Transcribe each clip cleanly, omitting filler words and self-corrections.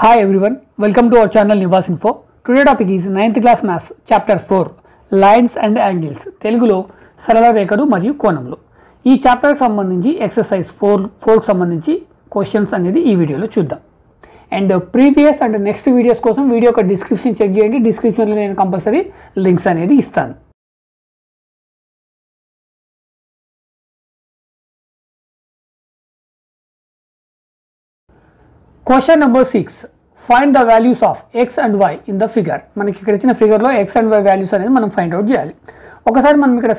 Hi everyone, welcome to our channel Nivas Info. Today topic is 9th class maths chapter 4 lines and angles తెలుగులో సరళ రేఖలు మరియు కోణములు. ఈ chapter కి సంబంధించి ఎక్సర్సైజ్ 4 కి సంబంధించి క్వశ్చన్స్ అనేది ఈ వీడియోలో చూద్దాం. And previous and next videos కోసం వీడియో యొక్క డిస్క్రిప్షన్ చెక్ చేయండి. డిస్క్రిప్షన్ లో నేను కంపల్సరీ లింక్స్ అనేది ఇస్తాను. Question number 6. Find the values of x and y in the figure. మనకి ఇక్కడ ఇచ్చిన ఫిగర్లో x and y వాల్యూస్ అనేది మనం ఫైండ్ అవుట్ చేయాలి. ఒకసారి మనం ఇక్కడ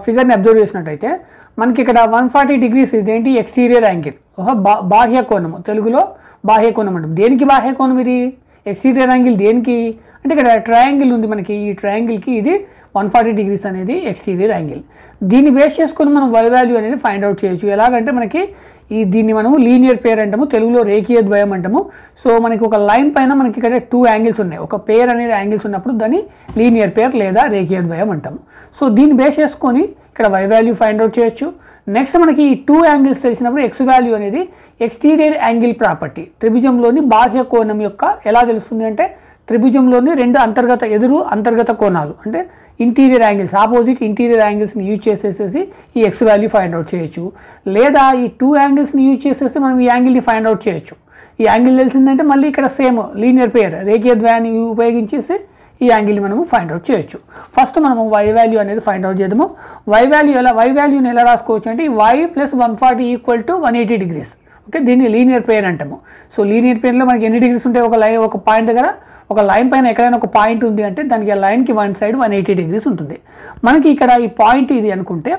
ఫిగర్ని అబ్జర్వ్ చేసినట్టయితే మనకి ఇక్కడ 140 డిగ్రీస్ ఇదేంటి ఎక్స్టీరియర్ యాంగిల్, బాహ్య కోణము, తెలుగులో బాహ్య కోణం అంటాం. దేనికి బాహ్య కోణం ఇది? ఎక్స్టీరియర్ యాంగిల్ దేనికి అంటే ఇక్కడ ట్రయాంగిల్ ఉంది మనకి, ఈ ట్రయాంగిల్కి ఇది 140 డిగ్రీస్ అనేది ఎక్స్టీరియర్ యాంగిల్. దీన్ని బేస్ చేసుకొని మనం y వాల్యూ అనేది ఫైండ్ అవుట్ చేయొచ్చు. ఎలాగంటే మనకి దీన్ని మనము లీనియర్ పేర్ అంటాము, తెలుగులో రేఖీయ ద్వయం అంటాము. సో మనకి ఒక లైన్ పైన మనకి ఇక్కడ 2 యాంగిల్స్ ఉన్నాయి. ఒక పేర్ అనేది యాంగిల్స్ ఉన్నప్పుడు దాన్ని లీనియర్ పేర్ లేదా రేఖీయ ద్వయం అంటాము. సో దీన్ని బేస్ చేసుకొని ఇక్కడ y వాల్యూ ఫైండ్ అవుట్ చేయొచ్చు. నెక్స్ట్ మనకి ఈ 2 యాంగిల్స్ తెలిసినప్పుడు x వాల్యూ అనేది ఎక్స్టీరియర్ యాంగిల్ ప్రాపర్టీ, త్రిభుజంలోని బాహ్య కోణం యొక్క ఎలా తెలుస్తుంది అంటే త్రిభుజంలోని రెండు అంతర్గత కోణాలు అంటే ఇంటీరియర్ యాంగిల్స్, ఆపోజిట్ ఇంటీరియర్ యాంగిల్స్ని యూజ్ చేసేసేసి ఈ x వాల్యూ ఫైండ్ అవుట్ చేయొచ్చు. లేదా ఈ 2 యాంగిల్స్ని యూజ్ చేసేసి మనం ఈ యాంగిల్ని ఫైండ్ అవుట్ చేయొచ్చు. ఈ యాంగిల్ తెలిసిందంటే మళ్ళీ ఇక్కడ సేమ్ లీనియర్ పేర్ రేఖీయ ద్వయాన్ని ఉపయోగించేసి ఈ యాంగిల్ని మనము ఫైండ్ అవుట్ చేయొచ్చు. ఫస్ట్ మనము y వాల్యూ అనేది ఫైండ్ అవుట్ చేద్దాము. y వాల్యూని ఎలా రాసుకోవచ్చు అంటే y + 140 = 180 డిగ్రీస్. ఓకే, దీన్ని లీనియర్ పేర్ అంటాము. సో లీనియర్ పేర్లో మనకి ఎన్ని డిగ్రీస్ ఉంటాయి? ఒక పాయింట్ దగ్గర ఒక లైన్ పైన ఎక్కడైనా ఒక పాయింట్ ఉంది అంటే దానికి ఆ లైన్కి వన్ సైడ్ 180 డిగ్రీస్ ఉంటుంది. మనకి ఇక్కడ ఈ పాయింట్ ఇది అనుకుంటే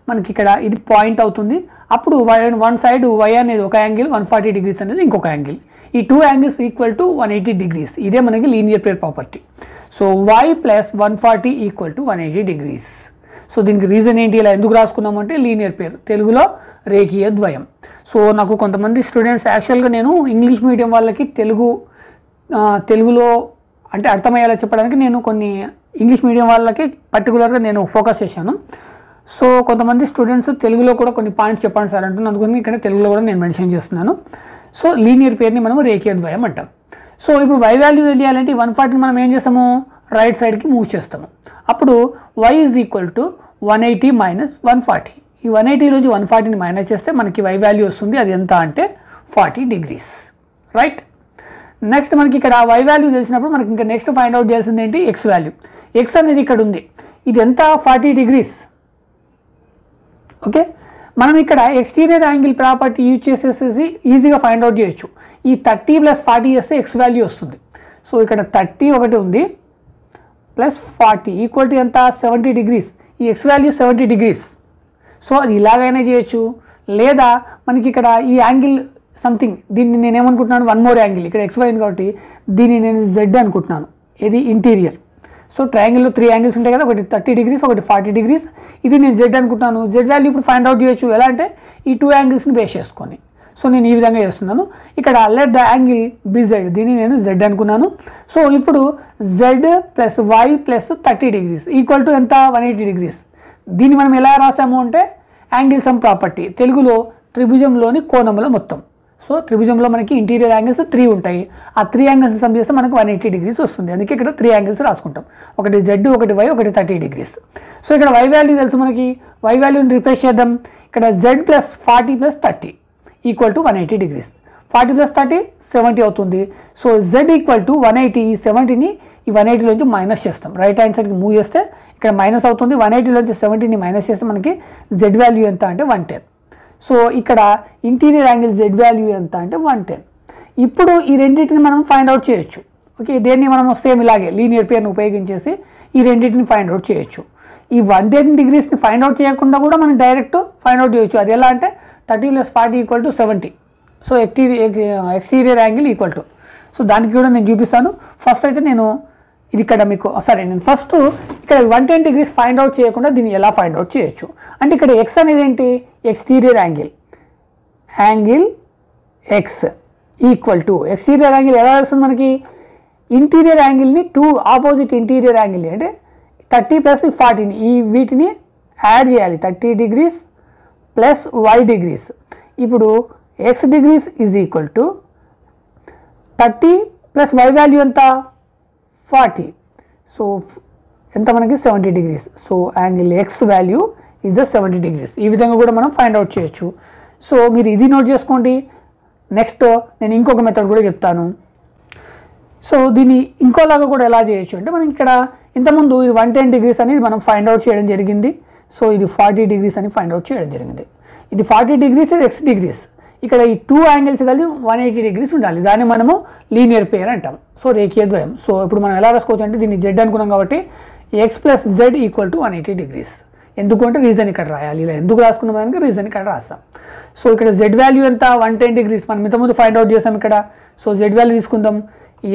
మనకి ఇక్కడ ఇది పాయింట్ అవుతుంది. అప్పుడు వన్ సైడ్ y అనేది ఒక యాంగిల్, 140 డిగ్రీస్ అనేది ఇంకొక యాంగిల్. ఈ 2 యాంగిల్స్ = 180 డిగ్రీస్. ఇదే మనకి linear pair property. So y + 140 = 180 degrees. So దీనికి రీజన్ ఏంటి, ఇలా ఎందుకు రాసుకున్నామంటే లీనియర్ పేర్, తెలుగులో రేఖీయ ద్వయం. సో నాకు కొంతమంది స్టూడెంట్స్ యాక్చువల్గా నేను ఇంగ్లీష్ మీడియం వాళ్ళకి తెలుగులో అంటే అర్థమయ్యేలా చెప్పడానికి నేను కొన్ని ఇంగ్లీష్ మీడియం వాళ్ళకి పర్టికులర్గా నేను ఫోకస్ చేశాను. సో కొంతమంది స్టూడెంట్స్ తెలుగులో కూడా కొన్ని పాయింట్స్ చెప్పండి సార్ అంటున్నారు, అందుకని ఇక్కడ తెలుగులో కూడా నేను మెన్షన్ చేస్తున్నాను. సో లీనియర్ పేర్ని మనం రేఖీయ ద్వయం అంటాం. సో ఇప్పుడు y వాల్యూ తెలియాలంటే 140ని మనం ఏం చేస్తాము, రైట్ సైడ్కి మూవ్ చేస్తాము. అప్పుడు y = 180 - 140. ఈ 180లోంచి 140ని మైనస్ చేస్తే మనకి y వాల్యూ వస్తుంది. అది ఎంత అంటే 40 డిగ్రీస్, రైట్. నెక్స్ట్ మనకి ఇక్కడ y వాల్యూ తెలిసినప్పుడు మనకి ఇంకా నెక్స్ట్ ఫైండ్ అవుట్ చేయాల్సింది ఏంటి, x వాల్యూ. x అనేది ఇక్కడ ఉంది, ఇది ఎంత 40 డిగ్రీస్. ఓకే, మనం ఇక్కడ ఎక్స్టీరియర్ యాంగిల్ ప్రాపర్టీ యూజ్ చేసేసి ఈజీగా ఫైండ్ అవుట్ చేయొచ్చు. ఈ 30 + 40 చేస్తే x వాల్యూ వస్తుంది. సో ఇక్కడ 30 ఒకటి ఉంది +40 = ఎంత, 70 డిగ్రీస్. ఈ x వాల్యూ 70 డిగ్రీస్. సో అది ఇలాగైనా చేయొచ్చు. లేదా మనకి ఇక్కడ ఈ యాంగిల్ సంథింగ్, దీన్ని నేను ఏమనుకుంటున్నాను, వన్ మోర్ యాంగిల్, ఇక్కడ XY కాబట్టి దీన్ని నేను Z అనుకుంటున్నాను. ఇది ఇంటీరియర్. సో ట్రయాంగిల్లో 3 యాంగిల్స్ ఉంటాయి కదా, ఒకటి 30 డిగ్రీస్, ఒకటి 40 డిగ్రీస్. ఇది నేను Z అనుకుంటున్నాను. Z వాల్యూ ఇప్పుడు ఫైండ్ అవుట్ చేయొచ్చు. ఎలా అంటే ఈ 2 యాంగిల్స్ని బేస్ చేసుకొని. సో నేను ఈ విధంగా చేస్తున్నాను. ఇక్కడ లెట్ ద యాంగిల్ BZ, దీన్ని నేను Z అనుకున్నాను. సో ఇప్పుడు Z + Y + 30 డిగ్రీస్ = ఎంత, 180 డిగ్రీస్. దీన్ని మనం ఎలా రాసాము అంటే యాంగిల్ సమ్ ప్రాపర్టీ, తెలుగులో త్రిభుజంలోని కోణముల మొత్తం. సో త్రిభుజంలో మనకి ఇంటీరియర్ యాంగిల్స్ 3 ఉంటాయి. ఆ 3 యాంగిల్స్ సమ్ చేస్తే మనకు 180 డిగ్రీస్ వస్తుంది. అందుకే ఇక్కడ 3 యాంగిల్స్ రాసుకుంటాం, ఒకటి Z, ఒకటి Y, ఒకటి 30 డిగ్రీస్. సో ఇక్కడ y వాల్యూ తెలుసు మనకి. y వాల్యూని రిప్లేస్ చేద్దాం. ఇక్కడ Z + 40 + 30 = 180 డిగ్రీస్. 40 + 30 70 అవుతుంది. So Z = 180. ఈ 70ని ఈ 180లోంచి మైనస్ చేస్తాం. రైట్ హ్యాండ్ సైడ్కి మూవ్ చేస్తే ఇక్కడ మైనస్ అవుతుంది. 180లోంచి 70ని మైనస్ చేస్తే మనకి Z వాల్యూ ఎంత అంటే 110. సో ఇక్కడ ఇంటీరియర్ యాంగిల్ Z వాల్యూ ఎంత అంటే 110. ఇప్పుడు ఈ రెండింటిని మనం ఫైండ్ అవుట్ చేయొచ్చు. ఓకే, దేన్ని మనం సేమ్ ఇలాగే లీనియర్ పేర్ని ఉపయోగించేసి ఈ రెండింటిని ఫైండ్ అవుట్ చేయొచ్చు. ఈ 110 డిగ్రీస్ని ఫైండ్ అవుట్ చేయకుండా కూడా మనం డైరెక్ట్ ఫైండ్ అవుట్ చేయొచ్చు. అది ఎలా అంటే 30 + 40 = 70. సో ఎక్స్టీరియర్ యాంగిల్ = సో దానికి కూడా నేను చూపిస్తాను. ఫస్ట్ అయితే నేను ఇది ఇక్కడ మీకు నేను ఫస్ట్ ఇక్కడ 110 డిగ్రీస్ ఫైండ్ అవుట్ చేయకుండా దీన్ని ఎలా ఫైండ్ అవుట్ చేయొచ్చు అంటే ఇక్కడ x అనేది ఏంటి, exterior angle x = exterior angle ఎలా వస్తుంది మనకి, ఇంటీరియర్ యాంగిల్ని 2 ఆపోజిట్ ఇంటీరియర్ యాంగిల్ అంటే 30 + 40ని వీటిని యాడ్ చేయాలి. 30 డిగ్రీస్ + y డిగ్రీస్. ఇప్పుడు x degrees = 30 plus y value ఎంత 40. సో ఎంత మనకి 70 degrees. So angle x value is the 70 degrees. ఈ విధంగా కూడా మనం ఫైండ్ అవుట్ చేయొచ్చు. సో మీరు ఇది నోట్ చేసుకోండి. నెక్స్ట్ నేను ఇంకొక మెథడ్ కూడా చెప్తాను. సో దీన్ని ఇంకోలాగా కూడా ఎలా చేయొచ్చు అంటే మనం ఇక్కడ ఇంతకుముందు ఇది 110 degrees అనేది మనం ఫైండ్ అవుట్ చేయడం జరిగింది. సో ఇది 40 degrees అని ఫైండ్ అవుట్ చేయడం జరిగింది. ఇది 40 degrees, ఇది x degrees. ఇక్కడ ఈ 2 యాంగిల్స్ కలిసి 180 degrees ఉండాలి. దాన్ని మనము లీనియర్ పేర్ అంటాం. సో రేఖీయ ద్వయం. సో ఇప్పుడు మనం ఎలా రాసుకోవచ్చు అంటే దీన్ని z అనుకున్నాం కాబట్టి x plus z equal to 180 degrees. ఎందుకు అంటే రీజన్ ఇక్కడ రాయాలి. ఇలా ఎందుకు రాసుకున్నాం దానికి రీజన్ ఇక్కడ రాస్తాం. సో ఇక్కడ z వాల్యూ ఎంత 110 degrees మనం ఇంతకుముందు ఫైండ్ అవుట్ చేసాం ఇక్కడ. సో z వాల్యూ తీసుకుందాం.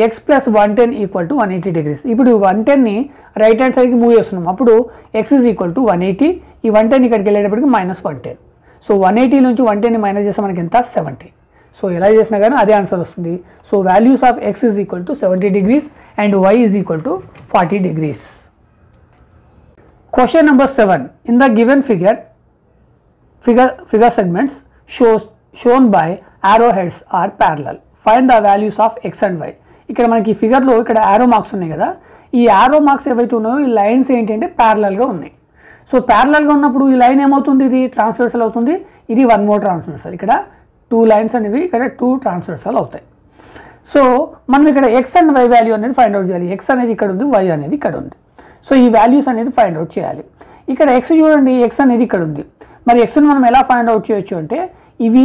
x plus 110 equal to 180 degrees. ఇప్పుడు 110ని రైట్ హ్యాండ్ సైడ్కి మూవ్ చేస్తున్నాం. అప్పుడు x ఈజ్ ఈక్వల్ టు 180. ఈ 110 ఇక్కడికి వెళ్ళేటప్పటికి -110. సో 180 నుంచి 110ని మైనస్ చేస్తే మనకి ఎంత 70. సో ఎలా చేసినా కానీ అదే ఆన్సర్ వస్తుంది. So values of x is equal to 70 degrees and y is equal to 40 degrees. Question number 7. In the given figure segments shown by arrowheads are parallel. Find the values of x and y. ఇక్కడ మనకి ఫిగర్లో ఇక్కడ arrow marks ఉన్నాయి కదా. ఈ arrow marks ఏవైతే ఉన్నాయో ఈ lines ఏంటంటే ప్యారలల్గా ఉన్నాయి. సో ప్యారలల్గా ఉన్నప్పుడు ఈ లైన్ ఏమవుతుంది, ఇది ట్రాన్స్వర్సల్ అవుతుంది, ఇది వన్ మోర్ ట్రాన్స్వర్సల్. ఇక్కడ 2 లైన్స్ అనేవి ఇక్కడ 2 ట్రాన్స్వర్సల్ అవుతాయి. సో మనం ఇక్కడ x అండ్ y వాల్యూ అనేది ఫైండ్ అవుట్ చేయాలి. x అనేది ఇక్కడ ఉంది, y అనేది ఇక్కడ ఉంది. సో ఈ వాల్యూస్ అనేది ఫైండ్ అవుట్ చేయాలి. ఇక్కడ x చూడండి, x అనేది ఇక్కడ ఉంది. మరి xని మనం ఎలా ఫైండ్ అవుట్ చేయొచ్చు అంటే ఇవి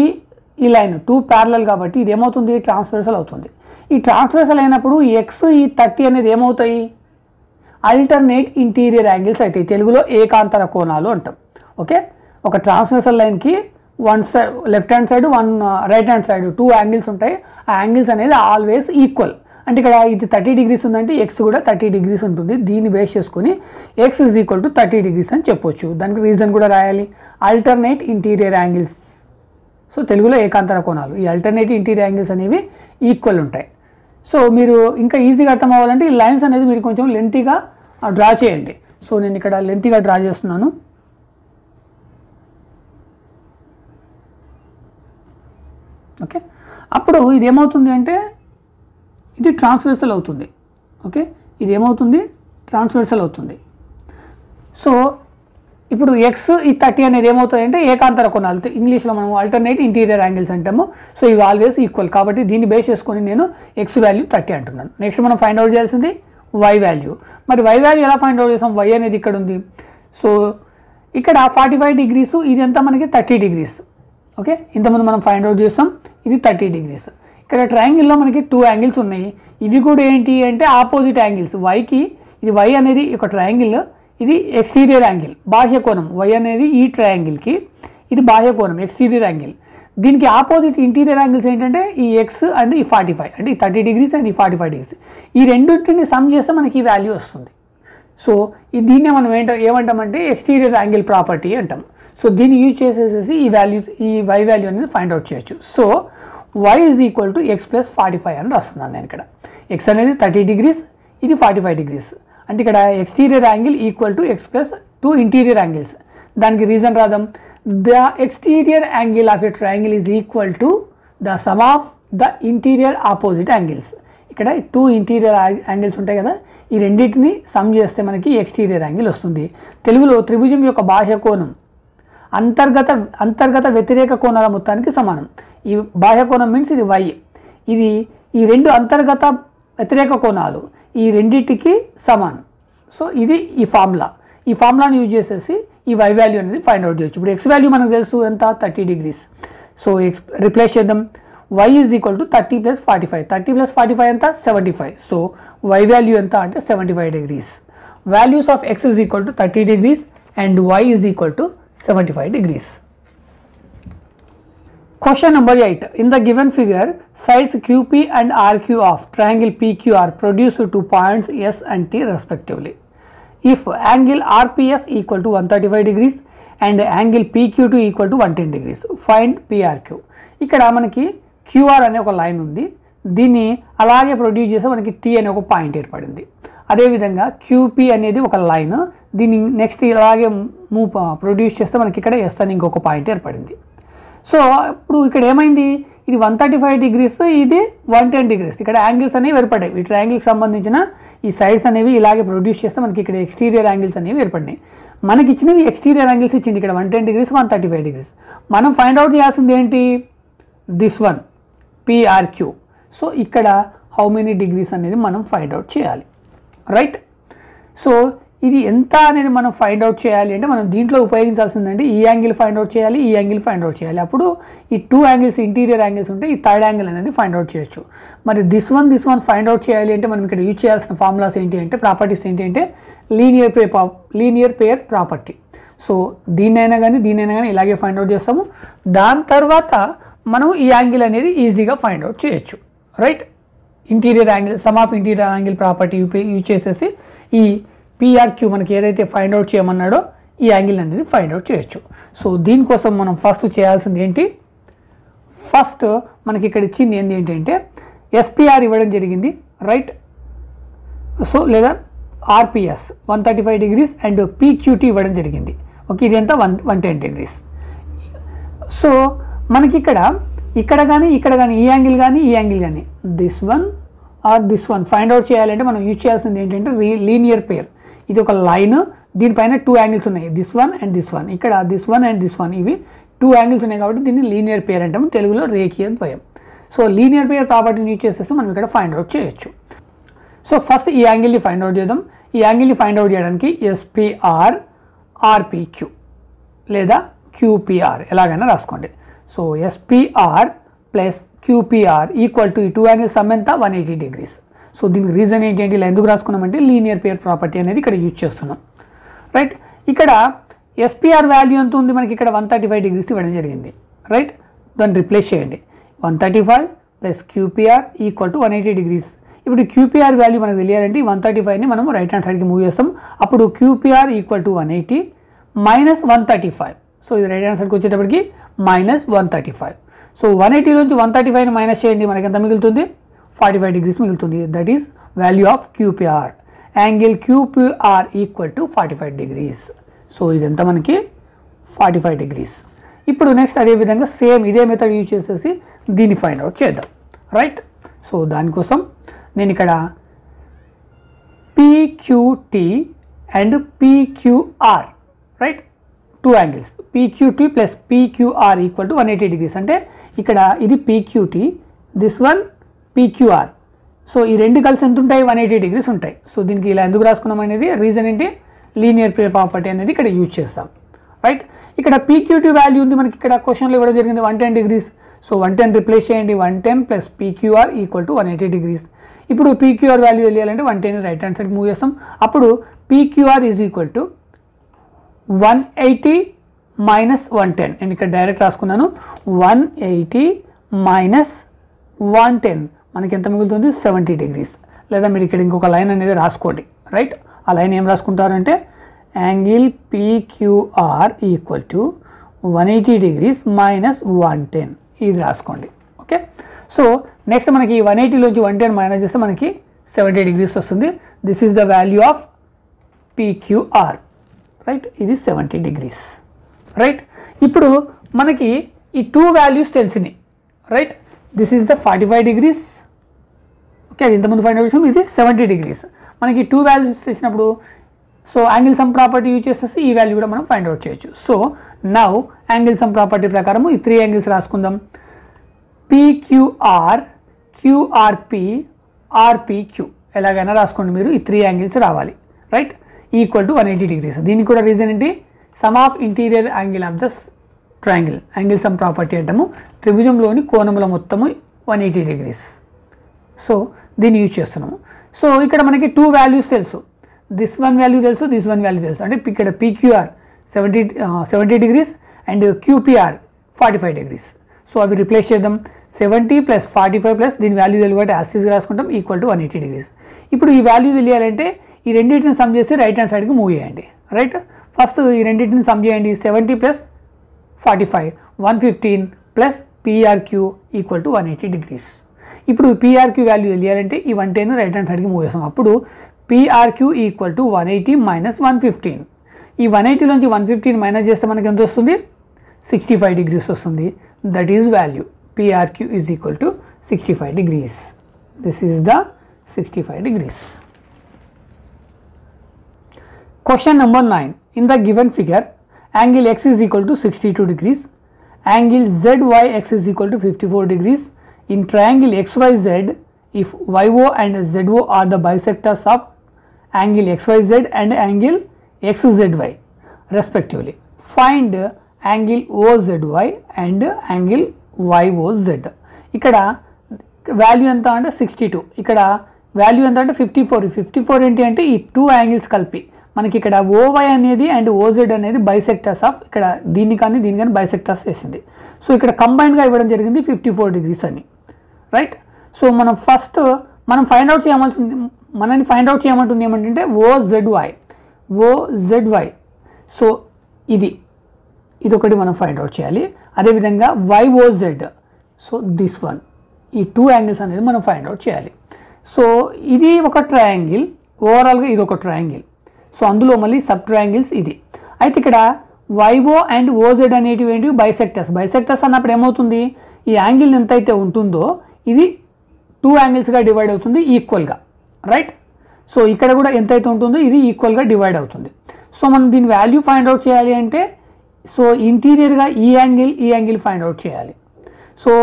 ఈ లైన్ 2 ప్యారలల్ కాబట్టి ఇది ఏమవుతుంది ట్రాన్స్వర్సల్ అవుతుంది. ఈ ట్రాన్స్వర్సల్ అయినప్పుడు x ఈ 30 అనేది ఏమవుతాయి ఆల్టర్నేట్ ఇంటీరియర్ యాంగిల్స్ అవుతాయి. తెలుగులో ఏకాంతర కోణాలు అంటాం. ఓకే, ఒక ట్రాన్స్వర్సల్ లైన్కి one side left hand side, one right hand side 2 angles ఉంటాయి. ఆ యాంగిల్స్ అనేది ఆల్వేస్ ఈక్వల్. అంటే ఇక్కడ ఇది 30 degrees ఉందంటే x కూడా 30 degrees ఉంటుంది. దీన్ని బేస్ చేసుకొని x is equal to 30 degrees అని చెప్పొచ్చు. దానికి రీజన్ కూడా రాయాలి. Alternate interior angles. సో తెలుగులో ఏకాంతర కోణాలు. ఈ ఆల్టర్నేట్ ఇంటీరియర్ యాంగిల్స్ అనేవి ఈక్వల్ ఉంటాయి. సో మీరు ఇంకా ఈజీగా అర్థం అవ్వాలంటే ఈ లైన్స్ అనేది మీరు కొంచెం లెంతీగా డ్రా చేయండి. సో నేను ఇక్కడ లెంతీగా డ్రా చేస్తున్నాను. ఓకే, అప్పుడు ఇది ఏమవుతుంది అంటే ఇది ట్రాన్స్వర్సల్ అవుతుంది. ఓకే, ఇది ఏమవుతుంది ట్రాన్స్వర్సల్ అవుతుంది. సో ఇప్పుడు x ఈ 30 అనేది ఏమవుతాయి అంటే ఏకాంతర కోణాలు. ఇంగ్లీష్లో మనం ఆల్టర్నేట్ ఇంటీరియర్ యాంగిల్స్ అంటాము. సో ఇవి ఆల్వేస్ ఈక్వల్ కాబట్టి దీన్ని బేస్ చేసుకొని నేను x వాల్యూ 30 అంటున్నాను. నెక్స్ట్ మనం ఫైండ్ అవుట్ చేయాల్సింది y వాల్యూ. మరి y వాల్యూ ఎలా ఫైండ్ అవుట్ చేస్తాం, y అనేది ఇక్కడ ఉంది. సో ఇక్కడ 45 degrees, ఇది ఎంత మనకి 30 degrees. ఓకే, ఇంతకుముందు మనం ఫైండ్ అవుట్ చేస్తాం, ఇది 30 degrees. ఇక్కడ ట్రయాంగిల్లో మనకి 2 యాంగిల్స్ ఉన్నాయి. ఇవి కూడా ఏంటి అంటే ఆపోజిట్ యాంగిల్స్. వైకి ఇది y అనేది ఒక ట్రయాంగిల్, ఇది ఎక్స్టీరియర్ యాంగిల్ బాహ్య కోణం. y అనేది ఈ ట్రయాంగిల్కి ఇది బాహ్య కోణం ఎక్స్టీరియర్ యాంగిల్. దీనికి ఆపోజిట్ ఇంటీరియర్ యాంగిల్స్ ఏంటంటే ఈ x అండ్ ఈ 45 అంటే ఈ 30 degrees అండ్ ఈ 45 degrees. ఈ రెండింటిని సమ్ చేస్తే మనకి ఈ వాల్యూ వస్తుంది. సో దీన్నే మనం ఏమంటామంటే ఎక్స్టీరియర్ యాంగిల్ ప్రాపర్టీ అంటాం. సో దీన్ని యూజ్ చేసేసి ఈ వాల్యూస్ ఈ y వాల్యూ అనేది ఫైండ్ అవుట్ చేయొచ్చు. So y is equal to x plus 45 అని రాస్తున్నాను నేను ఇక్కడ. x అనేది 30 degrees, ఇది 45 degrees. అంటే ఇక్కడ exterior angle equal to x plus 2 interior angles. దానికి రీజన్ రాద్దాం. The exterior angle of a triangle is equal to the sum of the interior opposite angles. ఇక్కడ 2 ఇంటీరియర్ యాంగిల్స్ ఉంటాయి కదా, ఈ రెండింటిని సమ్ చేస్తే మనకి ఎక్స్టీరియర్ యాంగిల్ వస్తుంది. తెలుగులో త్రిభుజం యొక్క బాహ్య కోణం అంతర్గత వ్యతిరేక కోణాల మొత్తానికి సమానం. ఈ బాహ్య కోణం మీన్స్ ఇది y. ఇది ఈ రెండు అంతర్గత వ్యతిరేక కోణాలు ఈ రెండింటికి సమానం. సో ఇది ఈ ఫార్ములాని యూజ్ చేసేసి ఈ y వాల్యూ అనేది ఫైండ్ అవుట్ చేయొచ్చు. ఇప్పుడు x వాల్యూ మనకు తెలుసు ఎంత 30 degrees. సో రిప్లేస్ చేద్దాం. y is equal to 30 plus 45. 30 plus 45 ఎంత 75. సో y వాల్యూ ఎంత అంటే 75 degrees. Values of x is equal to 30 degrees and y is equal to 75 degrees. Question number 8. In the given figure, sides QP and RQ of triangle PQR produce 2 points S and T respectively. If angle RPS equal to 135 degrees and angle PQ2 equal to 110 degrees, find PRQ. ఇక్కడ మనకి QR అనే ఒక line ఉంది. దీన్ని అలాగే produce చేస్తే మనకి T అనే ఒక పాయింట్ ఏర్పడింది. అదేవిధంగా QP అనేది ఒక లైన్, దీన్ని నెక్స్ట్ ఇలాగే ప్రొడ్యూస్ చేస్తే మనకి ఇక్కడ S అని ఇంకొక పాయింట్ ఏర్పడింది. సో ఇప్పుడు ఇక్కడ ఏమైంది, ఇది 135 డిగ్రీస్, ఇది 110 డిగ్రీస్. ఇక్కడ యాంగిల్స్ అనేవి ఏర్పడ్డాయి. ఈ ట్రయాంగిల్కి సంబంధించిన ఈ సైడ్స్ అనేవి ఇలాగే ప్రొడ్యూస్ చేస్తే మనకి ఇక్కడ ఎక్స్టీరియర్ యాంగిల్స్ అనేవి ఏర్పడినాయి. మనకి ఇచ్చినవి ఎక్స్టీరియర్ యాంగిల్స్ ఇచ్చింది ఇక్కడ 110 డిగ్రీస్ 135 డిగ్రీస్. మనం ఫైండ్ అవుట్ చేయాల్సింది ఏంటి, దిస్ వన్ PRQ. సో ఇక్కడ హౌ మెనీ డిగ్రీస్ అనేది మనం ఫైండ్ అవుట్ చేయాలి, రైట్. సో ఇది ఎంత అనేది మనం ఫైండ్ అవుట్ చేయాలి అంటే మనం దీంట్లో ఉపయోగించాల్సిందంటే ఈ యాంగిల్ ఫైండ్ అవుట్ చేయాలి, ఈ యాంగిల్ ఫైండ్ అవుట్ చేయాలి. అప్పుడు ఈ 2 యాంగిల్స్ ఇంటీరియర్ యాంగిల్స్ ఉంటే ఈ థర్డ్ యాంగిల్ అనేది ఫైండ్ అవుట్ చేయొచ్చు. మరి దిస్ వన్ ఫైండ్ అవుట్ చేయాలి అంటే మనం ఇక్కడ యూజ్ చేయాల్సిన ఫార్ములాస్ ఏంటి అంటే, ప్రాపర్టీస్ ఏంటి అంటే లీనియర్ పేర్ ప్రాపర్టీ. సో దీన్నైనా కానీ ఇలాగే ఫైండ్ అవుట్ చేస్తాము. దాని తర్వాత మనం ఈ యాంగిల్ అనేది ఈజీగా ఫైండ్ అవుట్ చేయొచ్చు, right. Interior angle, some of interior angle property use చేసేసి ఈ PRQ మనకి ఏదైతే ఫైండ్ అవుట్ చేయమన్నాడో ఈ యాంగిల్ అనేది ఫైండ్ అవుట్ చేయొచ్చు. సో దీనికోసం మనం ఫస్ట్ చేయాల్సింది ఏంటి, ఫస్ట్ మనకి ఇక్కడ ఇచ్చింది ఏంటంటే SPR ఇవ్వడం జరిగింది, రైట్. సో లేదా RPS 135 డిగ్రీస్ అండ్ PQT ఇవ్వడం జరిగింది. ఓకే, ఇది ఎంత 110 డిగ్రీస్. సో మనకి ఇక్కడ కానీ ఈ యాంగిల్ కానీ this one or this one find out చేయాలంటే మనం యూజ్ చేయాల్సింది ఏంటంటే లీనియర్ పేర్. ఇది ఒక లైన్, దీనిపైన 2 యాంగిల్స్ ఉన్నాయి, this one and this one. ఇక్కడ this one and this one, ఇవి 2 యాంగిల్స్ ఉన్నాయి కాబట్టి దీన్ని లీనియర్ పేర్ అంటాము, తెలుగులో రేఖీయ ద్వయం. సో లీనియర్ పేర్ ప్రాపర్టీని యూజ్ చేసేసి మనం ఇక్కడ ఫైండ్ అవుట్ చేయొచ్చు. సో ఫస్ట్ ఈ యాంగిల్ని ఫైండ్ అవుట్ చేద్దాం. ఈ యాంగిల్ని ఫైండ్ అవుట్ చేయడానికి SPR RPQ లేదా QPR ఎలాగైనా రాసుకోండి. So SPR plus QPR equal to ఈ 2 యాంగిల్స్ సమ్ ఎంత 180 డిగ్రీస్. సో దీనికి రీజన్ ఏంటంటే ఇలా ఎందుకు రాసుకున్నామంటే లీనియర్ పేర్ ప్రాపర్టీ అనేది ఇక్కడ యూజ్ చేస్తున్నాం, రైట్. ఇక్కడ SPR వాల్యూ ఎంత ఉంది మనకి, ఇక్కడ 135 డిగ్రీస్ ఇవ్వడం జరిగింది, రైట్. దాన్ని రిప్లేస్ చేయండి. 135 plus QPR equal to 180 degrees. ఇప్పుడు QPR వాల్యూ మనకు తెలియాలంటే 135ని మనం రైట్ హ్యాండ్ సైడ్కి మూవ్ చేస్తాం. అప్పుడు QPR equal to 180 minus 135. So ఇది రైట్ హ్యాండ్ సైడ్కి వచ్చేటప్పటికి మైనస్ 135. సో 180 నుంచి 135ని మైనస్ చేయండి, మనకి ఎంత మిగులుతుంది 45 డిగ్రీస్ మిగులుతుంది. That is value of QPR. Angle QPR equal to 45 degrees. So ఇదంతా మనకి 45 డిగ్రీస్. ఇప్పుడు నెక్స్ట్ అదేవిధంగా సేమ్ ఇదే మెథడ్ యూజ్ చేసేసి దీన్ని ఫైండ్ అవుట్ చేద్దాం, రైట్. సో దానికోసం నేను ఇక్కడ PQT and PQR, right, 2 angles PQT plus PQR equal to 180 degrees. అంటే ఇక్కడ ఇది PQT, this one PQR. So ఈ రెండు కలిసి ఎంత ఉంటాయి 180 డిగ్రీస్ ఉంటాయి. సో దీనికి ఇలా ఎందుకు రాసుకున్నాం అనేది రీజన్ ఏంటి, లీనియర్ పేర్ ప్రాపర్టీ అనేది ఇక్కడ యూజ్ చేస్తాం, రైట్. ఇక్కడ PQT వాల్యూ ఉంది మనకి, ఇక్కడ క్వశ్చన్లో ఇవ్వడం జరిగింది 110 డిగ్రీస్. సో 110 రిప్లేస్ చేయండి, 110 plus PQR equal to 180 degrees. ఇప్పుడు PQR వాల్యూ తెలియాలంటే 110 రైట్ హ్యాండ్ సైడ్ మూవ్ చేస్తాం. అప్పుడు PQR is equal to 180 minus 110. నేను ఇక్కడ డైరెక్ట్ రాసుకున్నాను, 180 మైనస్ 110 మనకి ఎంత మిగులుతుంది 70 డిగ్రీస్. లేదా మీరు ఇక్కడ ఇంకొక లైన్ అనేది రాసుకోండి, రైట్. ఆ లైన్ ఏం రాసుకుంటారంటే angle PQR equal to 180 degrees minus 110, ఇది రాసుకోండి, ఓకే. సో నెక్స్ట్ మనకి 180లోంచి 110 మైనస్ చేస్తే మనకి 70 డిగ్రీస్ వస్తుంది. This is the value of PQR, right. ఇది 70 డిగ్రీస్, రైట్. ఇప్పుడు మనకి ఈ 2 వాల్యూస్ తెలిసినాయి, right. This is the 45 degrees, okay. అది ఇంతకుముందు ఫైండ్ అవుట్ చేసాం, ఇది 70 డిగ్రీస్. మనకి 2 వాల్యూస్ ఇచ్చినప్పుడు so angle sum property use చేసేసి ఈ వాల్యూ కూడా మనం ఫైండ్ అవుట్ చేయొచ్చు. So now angle sum property ప్రకారం ఈ 3 యాంగిల్స్ రాసుకుందాం. PQR, QRP, RPQ ఎలాగైనా రాసుకోండి మీరు, ఈ 3 యాంగిల్స్ రావాలి, రైట్. Equal to 180 degrees. దీనికి కూడా రీజన్ ఏంటి, some of interior angle of the triangle, angle sum property అంటాము. త్రిభుజంలోని కోణముల మొత్తము 180 డిగ్రీస్. సో దీన్ని యూజ్ చేస్తున్నాము. సో ఇక్కడ మనకి 2 వాల్యూస్ తెలుసు, దిస్ వన్ వాల్యూ తెలుసు, దిస్ వన్ వాల్యూ తెలుసు. అంటే ఇక్కడ PQR 70 degrees and QPR 45 degrees. So అవి రిప్లేస్ చేద్దాం. 70 ప్లస్ 45 ప్లస్ దీని వాల్యూ తెలియబట్టి యాసిస్గా రాసుకుంటాం, ఈక్వల్ టు 180 డిగ్రీస్. ఇప్పుడు ఈ వాల్యూ తెలియాలంటే ఈ రెండింటిని సమ్ చేసి రైట్ హ్యాండ్ సైడ్కి మూవ్ చేయండి, రైట్. ఫస్ట్ ఈ రెండింటిని సమ్ చేయండి. 70 plus 45 115 plus PRQ equal to 180 degrees. ఇప్పుడు PRQ వాల్యూ తెలియాలంటే ఈ 110 రైట్ హ్యాండ్ సైడ్కి మూవ్ చేస్తాం. అప్పుడు PRQ ఈక్వల్ టు 180 మైనస్ 115. ఈ 180లోంచి 115 మైనస్ చేస్తే మనకి ఎంత వస్తుంది 65 డిగ్రీస్ వస్తుంది. That is value PRQ is equal to 65 degrees. This is the 65 degrees. Question number 9. In the given figure, angle X is equal to 62 degrees. Angle ZYX is equal to 54 degrees. In triangle XYZ, if YO and ZO are the bisectors of angle XYZ and angle XZY respectively, find angle OZY and angle YOZ. ఇక్కడ value ఎంత అంటే 62, ఇక్కడ value ఎంత అంటే 54. 54 ఏంటి అంటే ఈ two angles కలిపి మనకి ఇక్కడ OY అనేది అండ్ OZ అనేది బైసెక్టర్స్ ఆఫ్, ఇక్కడ దీన్ని కానీ బైసెక్టర్స్ వేసింది. సో ఇక్కడ కంబైన్డ్గా ఇవ్వడం జరిగింది 54 డిగ్రీస్ అని, రైట్. సో మనం ఫస్ట్ ఫైండ్ అవుట్ చేయమంటుంది ఏమంటే OZY. సో ఇది ఒకటి మనం ఫైండ్ అవుట్ చేయాలి. అదేవిధంగా YOZ, సో దిస్ వన్, ఈ టూ యాంగిల్స్ అనేది మనం ఫైండ్ అవుట్ చేయాలి. సో ఇది ఒక ట్రయాంగిల్, ఓవరాల్గా ఇది ఒక ట్రయాంగిల్. సో అందులో మళ్ళీ సబ్ ట్రయాంగిల్స్ ఇది. అయితే ఇక్కడ YO అండ్ OZ అనేటివి ఏంటి బైసెక్టర్స్ అన్నప్పుడు ఏమవుతుంది, ఈ యాంగిల్ ఎంతైతే ఉంటుందో ఇది టూ యాంగిల్స్గా డివైడ్ అవుతుంది ఈక్వల్గా, రైట్. సో ఇక్కడ కూడా ఎంతైతే ఉంటుందో ఇది ఈక్వల్గా డివైడ్ అవుతుంది. సో మనం దీని వాల్యూ ఫైండ్ అవుట్ చేయాలి అంటే సో ఇంటీరియర్గా ఈ యాంగిల్ ఫైండ్ అవుట్ చేయాలి. సో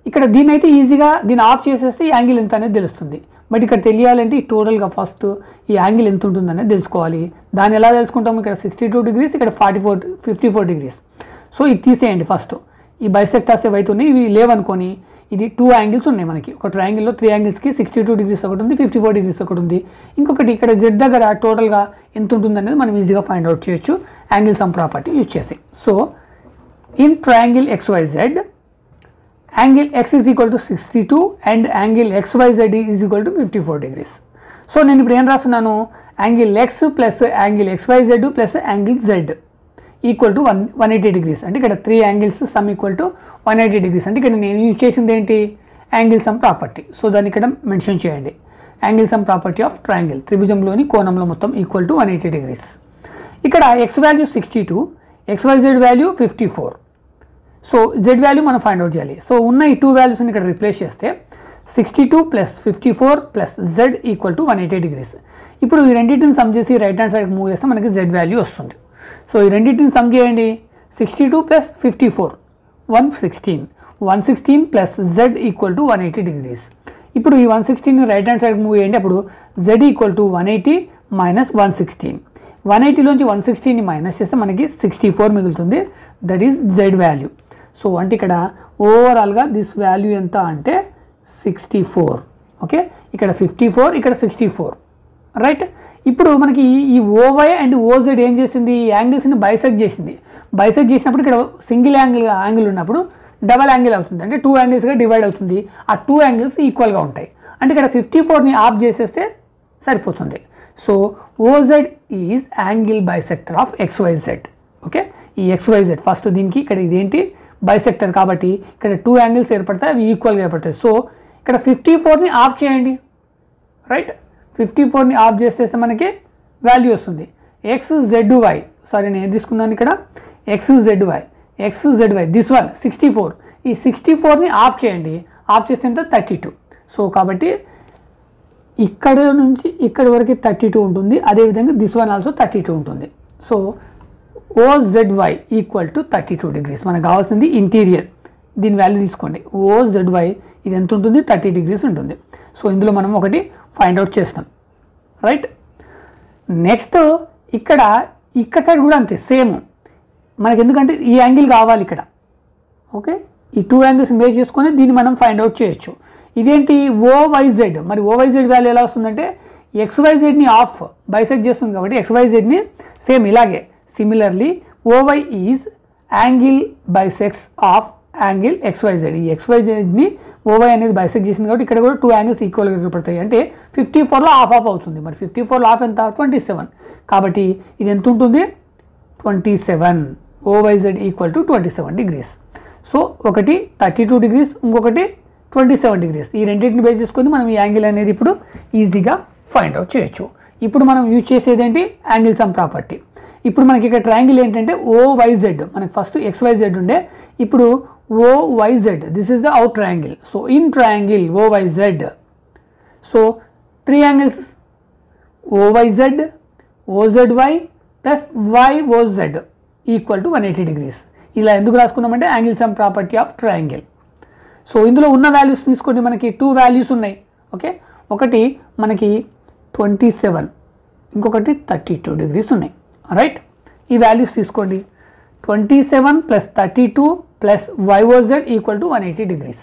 ఇక్కడ దీన్ని అయితే ఈజీగా దీన్ని ఆఫ్ చేసేస్తే ఈ యాంగిల్ ఎంత అనేది తెలుస్తుంది. బట్ ఇక్కడ తెలియాలంటే ఈ టోటల్గా ఫస్ట్ ఈ యాంగిల్ ఎంత ఉంటుందనేది తెలుసుకోవాలి. దాన్ని ఎలా తెలుసుకుంటాము, ఇక్కడ 62 డిగ్రీస్, ఇక్కడ 54 డిగ్రీస్. సో ఇది తీసేయండి ఫస్ట్. ఈ బైసెక్టర్స్ ఏవైతే ఉన్నాయి ఇవి లేవనుకొని ఇది టూ యాంగిల్స్ ఉన్నాయి మనకి. ఒక ట్రయాంగిల్లో 3 యాంగిల్స్కి 62 డిగ్రీస్ ఒకటి ఉంది, 54 డిగ్రీస్ ఒకటి ఉంది. ఇంకొకటి ఇక్కడ జెడ్ దగ్గర టోటల్గా ఎంత ఉంటుంది అనేది మనం ఈజీగా ఫైండ్ అవుట్ చేయొచ్చు యాంగిల్ సమ్ ప్రాపర్టీ యూజ్ చేసి. So in triangle XYZ, angle X is equal to 62 and angle XYZ is equal to 54 degrees. So నేను ఇప్పుడు ఏం రాస్తున్నాను, angle X plus angle XYZ plus angle Z equal to 180 degrees. అంటే ఇక్కడ 3 angles sum equal to 180 degrees. అంటే ఇక్కడ నేను use చేసింది ఏంటి, యాంగిల్ సమ్ ప్రాపర్టీ. సో దాన్ని ఇక్కడ మెన్షన్ చేయండి, angle sum property of triangle, త్రిభుజంలోని కోణంలో మొత్తం ఈక్వల్ టు 180 డిగ్రీస్. ఇక్కడ X value 62, XYZ value 54. So Z value మనం ఫైండ్ అవుట్ చేయాలి. సో ఉన్న ఈ టూ వాల్యూస్ని ఇక్కడ రిప్లేస్ చేస్తే 62 plus 54 plus Z equal to 180 degrees. ఇప్పుడు ఈ రెండింటిని సమ్ చేసి రైట్ హ్యాండ్ సైడ్కి మూవ్ చేస్తే మనకి Z వాల్యూ వస్తుంది. సో ఈ రెండింటిని సమ్ చేయండి, 62 plus 54 116 plus Z equal to 180 degrees. ఇప్పుడు ఈ 116ని రైట్ హ్యాండ్ సైడ్కి మూవ్ చేయండి, అప్పుడు Z ఈక్వల్ టు 180 మైనస్ 116. 180లోంచి 116ని మైనస్ చేస్తే మనకి 64 మిగులుతుంది. That is Z value. So అంటే ఇక్కడ ఓవరాల్గా దిస్ వాల్యూ ఎంత అంటే 64. ఓకే, ఇక్కడ 54, ఇక్కడ 64, రైట్. ఇప్పుడు మనకి ఈ OY అండ్ OZ ఏం చేసింది, ఈ యాంగిల్స్ని బైసెక్ట్ చేసింది. బైసెక్ట్ చేసినప్పుడు ఇక్కడ సింగిల్ యాంగిల్ ఉన్నప్పుడు డబల్ యాంగిల్ అవుతుంది, అంటే టూ యాంగిల్స్గా డివైడ్ అవుతుంది. ఆ టూ యాంగిల్స్ ఈక్వల్గా ఉంటాయి. అంటే ఇక్కడ 54ని ఆఫ్ చేసేస్తే సరిపోతుంది. So OZ is angle bisector of XYZ. Okay, ఈ XYZ ఫస్ట్ దీనికి ఇక్కడ ఇదేంటి బైసెక్టర్ కాబట్టి ఇక్కడ టూ యాంగిల్స్ ఏర్పడతాయి, అవి ఈక్వల్గా ఏర్పడతాయి. సో ఇక్కడ 54ని ఆఫ్ చేయండి, రైట్. 54ని ఆఫ్ చేసేస్తే మనకి వాల్యూ వస్తుంది XZY. సారీ నేను తీసుకున్నాను ఇక్కడ XZY దిస్ వన్ 64. ఈ 64ని ఆఫ్ చేయండి, ఆఫ్ చేస్తే 32. సో కాబట్టి ఇక్కడ నుంచి ఇక్కడ వరకు 32 ఉంటుంది. అదేవిధంగా దిస్ వన్ ఆల్సో 32 ఉంటుంది. So OZY equal to 32 degrees. మనకు కావాల్సింది ఇంటీరియర్, దీని వాల్యూ తీసుకోండి. OZY ఇది ఎంత ఉంటుంది, 30 డిగ్రీస్ ఉంటుంది. సో ఇందులో మనం ఒకటి ఫైండ్ అవుట్ చేస్తాం, రైట్. నెక్స్ట్ ఇక్కడ సైడ్ కూడా అంతే సేమ్ మనకి, ఎందుకంటే ఈ యాంగిల్ కావాలి ఇక్కడ. ఓకే, ఈ టూ యాంగిల్స్ బేస్ చేసుకొని దీన్ని మనం ఫైండ్ అవుట్ చేయొచ్చు. ఇదేంటి OYZ, మరి OYZ వాల్యూ ఎలా వస్తుందంటే XYZని ఆఫ్ బైసెక్ట్ చేస్తుంది కాబట్టి XYZని సేమ్ ఇలాగే similarly OY is angle bisects of angle XYZ. ఈ XYZని OY అనేది బైసెక్ట్ చేసింది కాబట్టి ఇక్కడ కూడా టూ యాంగిల్స్ ఈక్వల్గా ఏర్పడతాయి. అంటే 54లో ఆఫ్ అవుతుంది. మరి 54లో ఆఫ్ ఎంత, 27. కాబట్టి ఇది ఎంత ఉంటుంది, 27. OYZ equal to 27 degrees. So ఒకటి 32 డిగ్రీస్, ఇంకొకటి 27 డిగ్రీస్. ఈ రెండింటిని బేస్ చేసుకొని మనం ఈ యాంగిల్ అనేది ఇప్పుడు ఈజీగా ఫైండ్ అవుట్ చేయొచ్చు. ఇప్పుడు మనం యూజ్ చేసేది ఏంటి, యాంగిల్ సమ్ ప్రాపర్టీ. ఇప్పుడు మనకి ఇక్కడ ట్రయాంగిల్ ఏంటంటే OYZ, మనకి ఫస్ట్ XYZ ఉండే, ఇప్పుడు OYZ. This is the out triangle. So in triangle OYZ, so three angles OYZ, OZY plus YOZ equal to 180 degrees. ఇలా ఎందుకు రాసుకున్నామంటే angle sum property of triangle. So ఇందులో ఉన్న వాల్యూస్ తీసుకోండి, మనకి 2 వాల్యూస్ ఉన్నాయి. ఓకే, ఒకటి మనకి 27, ఇంకొకటి 32 degrees ఉన్నాయి. రైట్, ఈ వాల్యూస్ తీసుకోండి. 27 plus 32 plus YOZ equal to 180 degrees.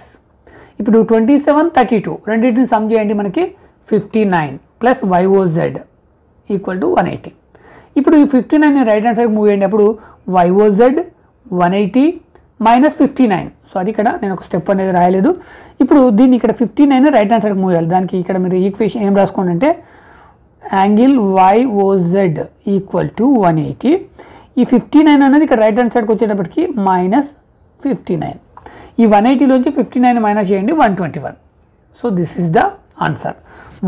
ఇప్పుడు 27, 32 రెండింటిని సమ్ చేయండి, మనకి 59 ప్లస్ YOZ ఈక్వల్ టు 180. ఇప్పుడు ఈ 59ని రైట్ హ్యాండ్ సైడ్ మూవ్ చేయండి. అప్పుడు YOZ 180 మైనస్ 59. సో అది ఇక్కడ నేను ఒక స్టెప్ అనేది రాయలేదు. ఇప్పుడు దీన్ని ఇక్కడ 59 రైట్ హ్యాండ్ సైడ్ మూవ్ చేయాలి. దానికి ఇక్కడ మీరు ఈక్వేషన్ ఏం రాసుకోండి అంటే యాంగిల్ YOZ ఈక్వల్ టు 180. ఈ 59 అనేది ఇక్కడ రైట్ హ్యాండ్ సైడ్కి వచ్చేటప్పటికి మైనస్ 59. ఈ 180లోంచి 59 మైనస్ చేయండి, 121. So this is the answer.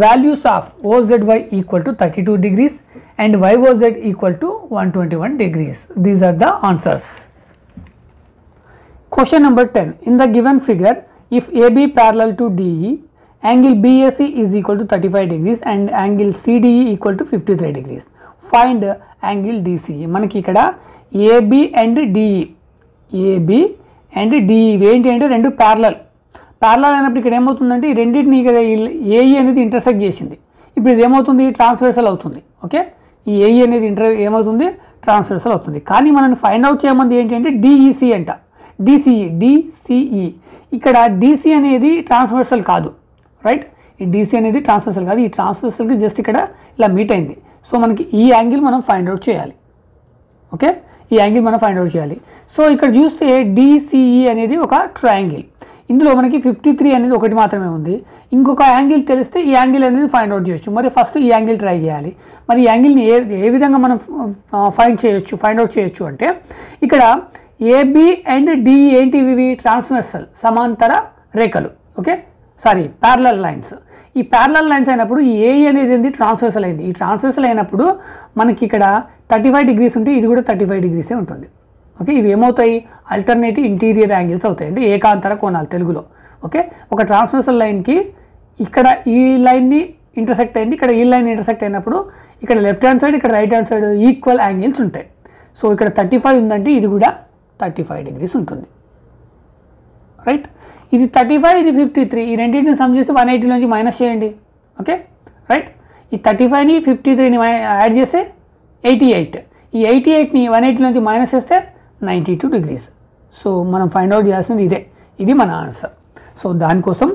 Values of OZY equal to 32 degrees and YOZ equal to 121 degrees. These are the answers. Question number 10. In the given figure, if AB parallel to DE, angle BAC is equal to 35 degrees and angle CDE equal to 53 degrees. Find angle DCE. మనకి ఇక్కడ AB and DE, AB and DE ఏంటి అంటే రెండు parallel అయినప్పుడు ఇక్కడ ఏమవుతుందంటే ఈ రెండింటిని ఇక్కడ AE అనేది ఇంటర్సెక్ట్ చేసింది. ఇప్పుడు ఇది ఏమవుతుంది, ట్రాన్స్వర్సల్ అవుతుంది. ఓకే, ఈ AE అనేది ఏమవుతుంది, ట్రాన్స్వర్సల్ అవుతుంది. కానీ మనం ఫైండ్ అవుట్ చేయమంది ఏంటంటే DEC అంట, DCE. ఇక్కడ DC అనేది ట్రాన్స్వర్సల్ కాదు. రైట్, ఈ DC అనేది ట్రాన్స్వర్సల్ కాదు. ఈ ట్రాన్స్వర్సల్కి జస్ట్ ఇక్కడ ఇలా మీట్ అయింది. సో మనకి ఈ యాంగిల్ మనం ఫైండ్ అవుట్ చేయాలి. ఓకే, ఈ యాంగిల్ మనం ఫైండ్ అవుట్ చేయాలి. సో ఇక్కడ చూస్తే DCE అనేది ఒక ట్రయాంగిల్. ఇందులో మనకి 53 అనేది ఒకటి మాత్రమే ఉంది. ఇంకొక యాంగిల్ తెలిస్తే ఈ యాంగిల్ అనేది ఫైండ్ అవుట్ చేయొచ్చు. మరి ఫస్ట్ ఈ యాంగిల్ ట్రై చేయాలి. మరి ఈ యాంగిల్ని ఏ విధంగా మనం ఫైండ్ అవుట్ చేయొచ్చు అంటే ఇక్కడ AB అండ్ DE ఏంటివి, ట్రాన్స్వర్సల్ సమాంతర రేఖలు. Okay, parallel lines. ఈ ప్యారలల్ లైన్స్ అయినప్పుడు ఈ AE అనేది ఏంటి, ట్రాన్స్వర్సల్ అయింది. ఈ ట్రాన్స్వర్సల్ అయినప్పుడు మనకి ఇక్కడ 35 degrees ఉంటే ఇది కూడా 35 degrees ఉంటుంది. ఓకే, ఇవి ఏమవుతాయి, ఆల్టర్నేటివ్ ఇంటీరియర్ యాంగిల్స్ అవుతాయి, అంటే ఏకాంతర కోణాలు తెలుగులో. ఓకే, ఒక ట్రాన్స్వర్సల్ లైన్కి ఇక్కడ ఈ లైన్ని ఇంటర్సెక్ట్ అయింది, ఇక్కడ ఈ లైన్ ఇంటర్సెక్ట్ అయినప్పుడు ఇక్కడ లెఫ్ట్ హ్యాండ్ సైడ్, ఇక్కడ right hand side equal angles ఉంటాయి. సో ఇక్కడ 35 ఉందంటే ఇది కూడా 35 degrees ఉంటుంది. రైట్, ఇది 35, ఇది 53. ఈ రెండింటిని సమ్ చేసి 180లోంచి మైనస్ చేయండి. ఓకే, రైట్, ఈ 35ని 53ని యాడ్ చేస్తే 88. ఈ 88ని 180లోంచి మైనస్ చేస్తే 92 degrees. సో మనం ఫైండ్ అవుట్ చేయాల్సింది ఇదే, ఇది మన ఆన్సర్. సో దానికోసం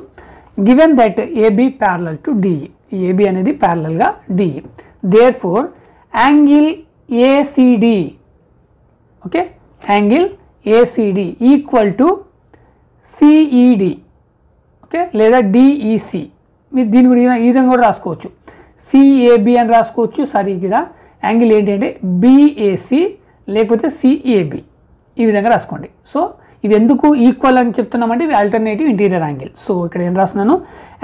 given that AB parallel to DE, ఈ AB అనేది ప్యారలల్గా DE, therefore angle ACD, okay, angle ACD equal to CED, okay, లేదా DEC. మీరు దీని గురించి ఈ విధంగా కూడా రాసుకోవచ్చు, CAB అని రాసుకోవచ్చు. ఇక్కడ యాంగిల్ ఏంటంటే BAC లేకపోతే CAB, ఈ విధంగా రాసుకోండి. సో ఇవి ఎందుకు ఈక్వల్ అని చెప్తున్నామంటే ఇవి ఆల్టర్నేటివ్ ఇంటీరియర్ యాంగిల్. సో ఇక్కడ ఏం రాస్తున్నాను,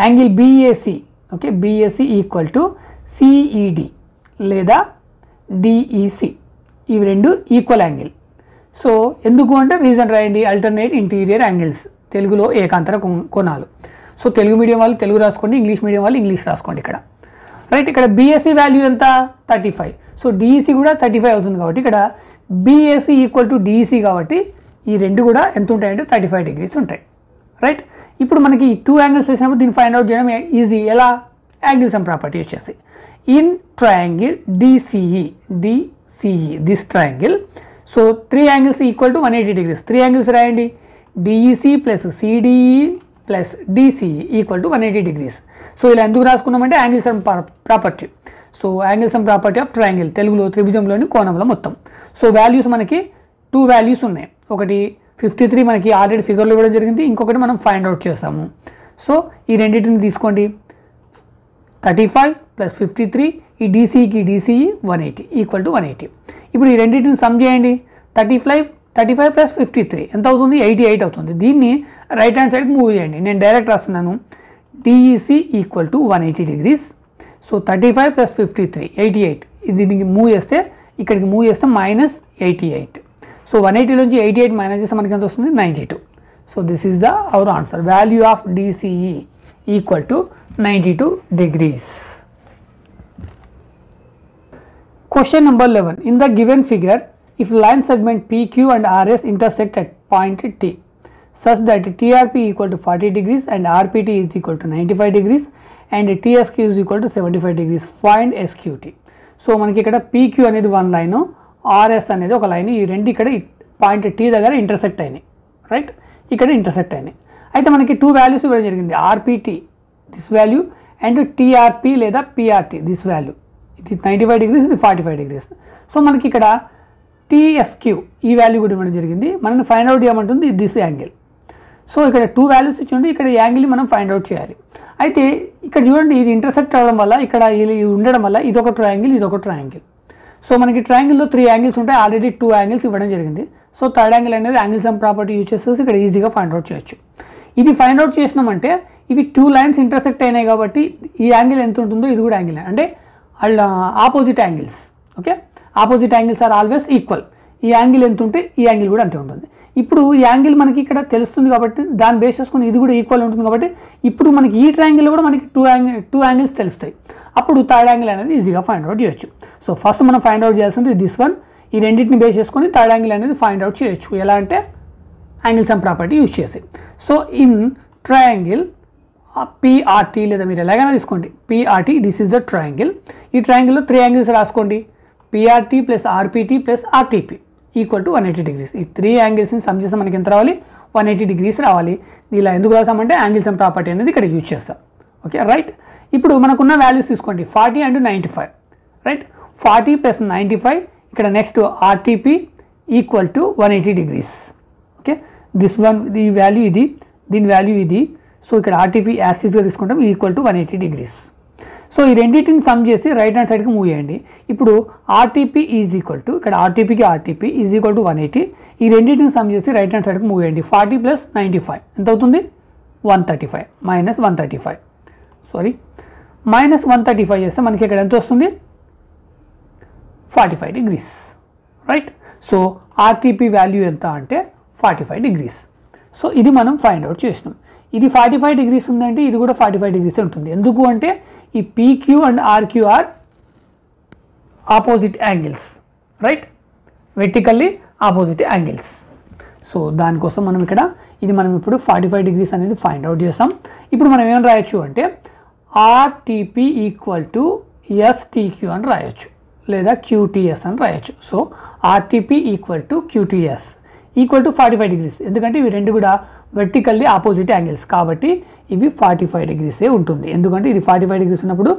angle BAC, okay, BAC equal to CED లేదా DEC, ఇవి రెండు ఈక్వల్ యాంగిల్. సో ఎందుకు అంటే రీజన్ రాయండి, ఆల్టర్నేట్ ఇంటీరియర్ యాంగిల్స్, తెలుగులో ఏకాంతర కోణాలు. సో తెలుగు మీడియం వాళ్ళు తెలుగు రాసుకోండి, ఇంగ్లీష్ మీడియం వాళ్ళు ఇంగ్లీష్ రాసుకోండి ఇక్కడ. రైట్, ఇక్కడ BAC వాల్యూ ఎంత, 35. సో DEC కూడా 35 అవుతుంది. కాబట్టి ఇక్కడ BAC ఈక్వల్ టు DEC కాబట్టి ఈ రెండు కూడా ఎంత ఉంటాయంటే 35 degrees ఉంటాయి. రైట్, ఇప్పుడు మనకి ఈ 2 యాంగిల్స్ వేసినప్పుడు దీన్ని ఫైండ్ అవుట్ చేయడం ఈజీ. ఎలా, యాంగిల్ సమ్ ప్రాపర్టీ వచ్చేసి in triangle DCE this triangle. So 3 angles equal to 180 degrees. 3 angles రాయండి, DEC plus CDE plus DCE equal to 180 degrees. So ఇలా ఎందుకు రాసుకున్నామంటే angle sum property. So angle sum property of triangle, తెలుగులో త్రిభుజంలోని కోణంలో మొత్తం. So values మనకి 2 values ఉన్నాయి. ఒకటి 53 మనకి ఆల్రెడీ ఫిగర్లో ఇవ్వడం జరిగింది, ఇంకొకటి మనం ఫైండ్ అవుట్ చేస్తాము. సో ఈ రెండింటిని తీసుకోండి, 35 ప్లస్ 53, ఈ DCకి DCE 180 ఈక్వల్ టు 180. ఇప్పుడు ఈ రెండింటిని సమ్ చేయండి, 35 ప్లస్ 53 ఎంత అవుతుంది, 88 అవుతుంది. దీన్ని రైట్ హ్యాండ్ సైడ్కి మూవ్ చేయండి. నేను డైరెక్ట్ రాస్తున్నాను, DEC equal to 180 degrees. So 35 plus 53 88, దీనికి మూవ్ చేస్తే ఇక్కడికి మూవ్ చేస్తే మైనస్ 88. సో 180లోంచి 88 మైనస్ చేస్తే మనకి ఎంత వస్తుంది, 92. So this is our answer. Value of DCE equal to 92 degrees. Question number 11. In the given figure, if line segment PQ and RS intersect at point T such that TRP equal to 40 degrees and RPT is equal to 95 degrees and TSQ is equal to 75 degrees, find SQT. So మనకి ఇక్కడ PQ అనేది one line, RS అనేది ఒక line, ఈ రెండు ఇక్కడ point T దగ్గర intersect అయినాయి, రైట్? ఇక్కడ ఇంటర్సెక్ట్ అయినాయి. అయితే మనకి టూ వాల్యూస్ ఇవ్వడం జరిగింది, RPT this value and TRP లేదా PRT దిస్ వాల్యూ. ఇది 95 degrees, ఇది 45 degrees. సో మనకి ఇక్కడ TSQ ఈ వాల్యూ కూడా ఇవ్వడం జరిగింది. మనం ఫైండ్ అవుట్ చేయమంటుంది దిస్ యాంగిల్. సో ఇక్కడ టూ వాల్యూస్ ఇచ్చిండి, ఇక్కడ యాంగిల్ మనం ఫైండ్ అవుట్ చేయాలి. అయితే ఇక్కడ చూడండి, ఇది ఇంటర్సెక్ట్ అవ్వడం వల్ల ఇక్కడ ఇది ఉండడం వల్ల ఇది ఒక ట్రయాంగిల్, ఇది ఒక ట్రయాంగిల్. సో మనకి ట్రయాంగిల్లో 3 యాంగిల్స్ ఉంటాయి, ఆల్రెడీ 2 యాంగిల్స్ ఇవ్వడం జరిగింది. సో థర్డ్ యాంగిల్ అనేది యాంగిల్ సమ్ ప్రాపర్టీ యూజ్ చేసేసి ఇక్కడ ఈజీగా ఫైండ్ అవుట్ చేయొచ్చు. ఇది ఫైండ్ అవుట్ చేసినామంటే ఇవి 2 లైన్స్ ఇంటర్సెక్ట్ అయినాయి కాబట్టి ఈ యాంగిల్ ఎంత ఉంటుందో ఇది కూడా యాంగిల్, అంటే opposite angles. Okay, opposite angles are always equal. ఈ యాంగిల్ ఎంత ఉంటే ఈ యాంగిల్ కూడా అంతే ఉంటుంది. ఇప్పుడు ఈ యాంగిల్ మనకి ఇక్కడ తెలుస్తుంది కాబట్టి దాన్ని బేస్ చేసుకుని ఇది కూడా ఈక్వల్ ఉంటుంది కాబట్టి ఇప్పుడు మనకి ఈ ట్రయాంగిల్ కూడా మనకి టూ యాంగిల్స్ తెలుస్తాయి. అప్పుడు థర్డ్ యాంగిల్ అనేది ఈజీగా ఫైండ్ అవుట్ చేయొచ్చు. సో ఫస్ట్ మనం ఫైండ్ అవుట్ చేయాల్సింది దిస్ వన్, ఈ రెండింటిని బేస్ చేసుకొని థర్డ్ యాంగిల్ అనేది ఫైండ్ అవుట్ చేయొచ్చు. ఎలా అంటే యాంగిల్ సమ్ ప్రాపర్టీ యూజ్ చేసి. సో ఇన్ ట్రయాంగిల్ PRT లేదా మీరు ఎలాగైనా తీసుకోండి, PRT this is the triangle. ఈ ట్రయాంగిల్లో 3 యాంగిల్స్ రాసుకోండి, PRT plus RPT plus RTP equal to 180 degrees. ఈ 3 యాంగిల్స్ని సమ్ చేస్తే మనకి ఎంత రావాలి, 180 degrees రావాలి. ఇలా ఎందుకు రాసామంటే యాంగిల్ సమ్ ప్రాపర్టీ అనేది ఇక్కడ యూజ్ చేస్తాం. Okay right. ఇప్పుడు మనకున్న వాల్యూస్ తీసుకోండి, 40 and 95, రైట్? 40 ప్లస్ 95, ఇక్కడ next RTP equal to 180 degrees. Okay, this one ఈ వాల్యూ ఇది, దీని వాల్యూ ఇది. సో ఇక్కడ RTP యాసిస్గా తీసుకుంటాం, ఈక్వల్ టు 180 degrees. సో ఈ రెండింటిని సమ్ చేసి రైట్ హ్యాండ్ సైడ్కి మూవ్ చేయండి. ఇప్పుడు RTP ఈజ్ ఈక్వల్ టు, ఇక్కడ RTPకి RTP ఈజ్ ఈక్వల్ టు 180. ఈ రెండింటిని సమ్ చేసి రైట్ హ్యాండ్ సైడ్కి మూవ్ చేయండి. 40 ప్లస్ 95 ఎంత అవుతుంది, 135 మైనస్ 135, సారీ మైనస్ 135 చేస్తే మనకి ఇక్కడ ఎంత వస్తుంది, 45 degrees, right? So RTP value ఎంత అంటే 45 degrees. సో ఇది మనం ఫైండ్ అవుట్ చేసినాం. ఇది 45 degrees ఉందంటే ఇది కూడా 45 degrees ఉంటుంది. ఎందుకు అంటే ఈ PQ and RQ are opposite angles, right? Vertically opposite angles. So దానికోసం మనం ఇక్కడ ఇది మనం ఇప్పుడు 45 degrees అనేది ఫైండ్ అవుట్ చేస్తాం. ఇప్పుడు మనం ఏమని రాయొచ్చు అంటే RTP ఈక్వల్ టు STQ అని రాయొచ్చు, లేదా QTS అని రాయొచ్చు. So RTP equal to QTS equal to 45 degrees. ఎందుకంటే ఇవి రెండు కూడా వెర్టికల్లీ ఆపోజిట్ యాంగిల్స్ కాబట్టి ఇవి 45 degrees ఉంటుంది. ఎందుకంటే ఇది 45 degrees ఉన్నప్పుడు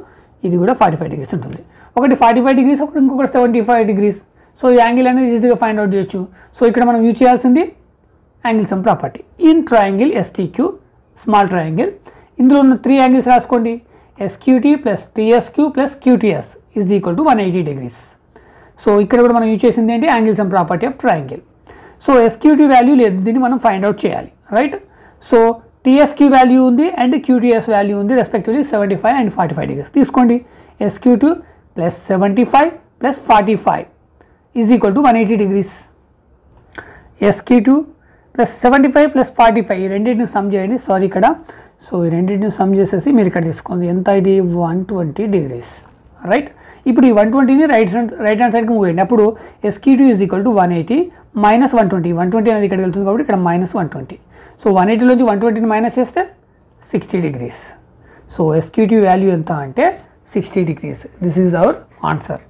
ఇది కూడా 45 degrees ఉంటుంది. ఒకటి 45 degrees, ఒకటి ఇంకొకటి 75 degrees. సో ఈ యాంగిల్ అనేది ఈజీగా ఫైండ్ అవుట్ చేయొచ్చు. సో ఇక్కడ మనం యూజ్ చేయాల్సింది angle sum property. In triangle STQ, small triangle, ఇందులో ఉన్న 3 యాంగిల్స్ రాసుకోండి, SQT plus TSQ plus QTS is equal to 180 degrees. So ఇక్కడ కూడా మనం యూజ్ చేసింది ఏంటి, angle sum property of triangle. So SQT value లేదు, దీన్ని మనం ఫైండ్ అవుట్ చేయాలి, రైట్? సో TSQ వాల్యూ ఉంది అండ్ QTS వాల్యూ ఉంది, రెస్పెక్టివ్లీ 75 and 45 degrees. తీసుకోండి, SQ2 plus 75 plus 45 is equal to 180 degrees. SQ2 plus 75 plus 45 ఈ రెండింటిని సమ్ చేయండి, సారీ ఇక్కడ. సో ఈ రెండింటిని సమ్ చేసేసి మీరు ఇక్కడ తీసుకోండి, ఎంత ఇది 120 degrees, రైట్? ఇప్పుడు ఈ 120ని రైట్ హ్యాండ్ సైడ్కి మూవ్ చేయండి. అప్పుడు SQ2 is equal to 180 minus 120 అనేది ఇక్కడికి వెళ్తుంది కాబట్టి ఇక్కడ మైనస్ 120. సో 180లోంచి 120ని మైనస్ చేస్తే 60 degrees. సో SQT వాల్యూ ఎంత అంటే 60 degrees. This is our answer.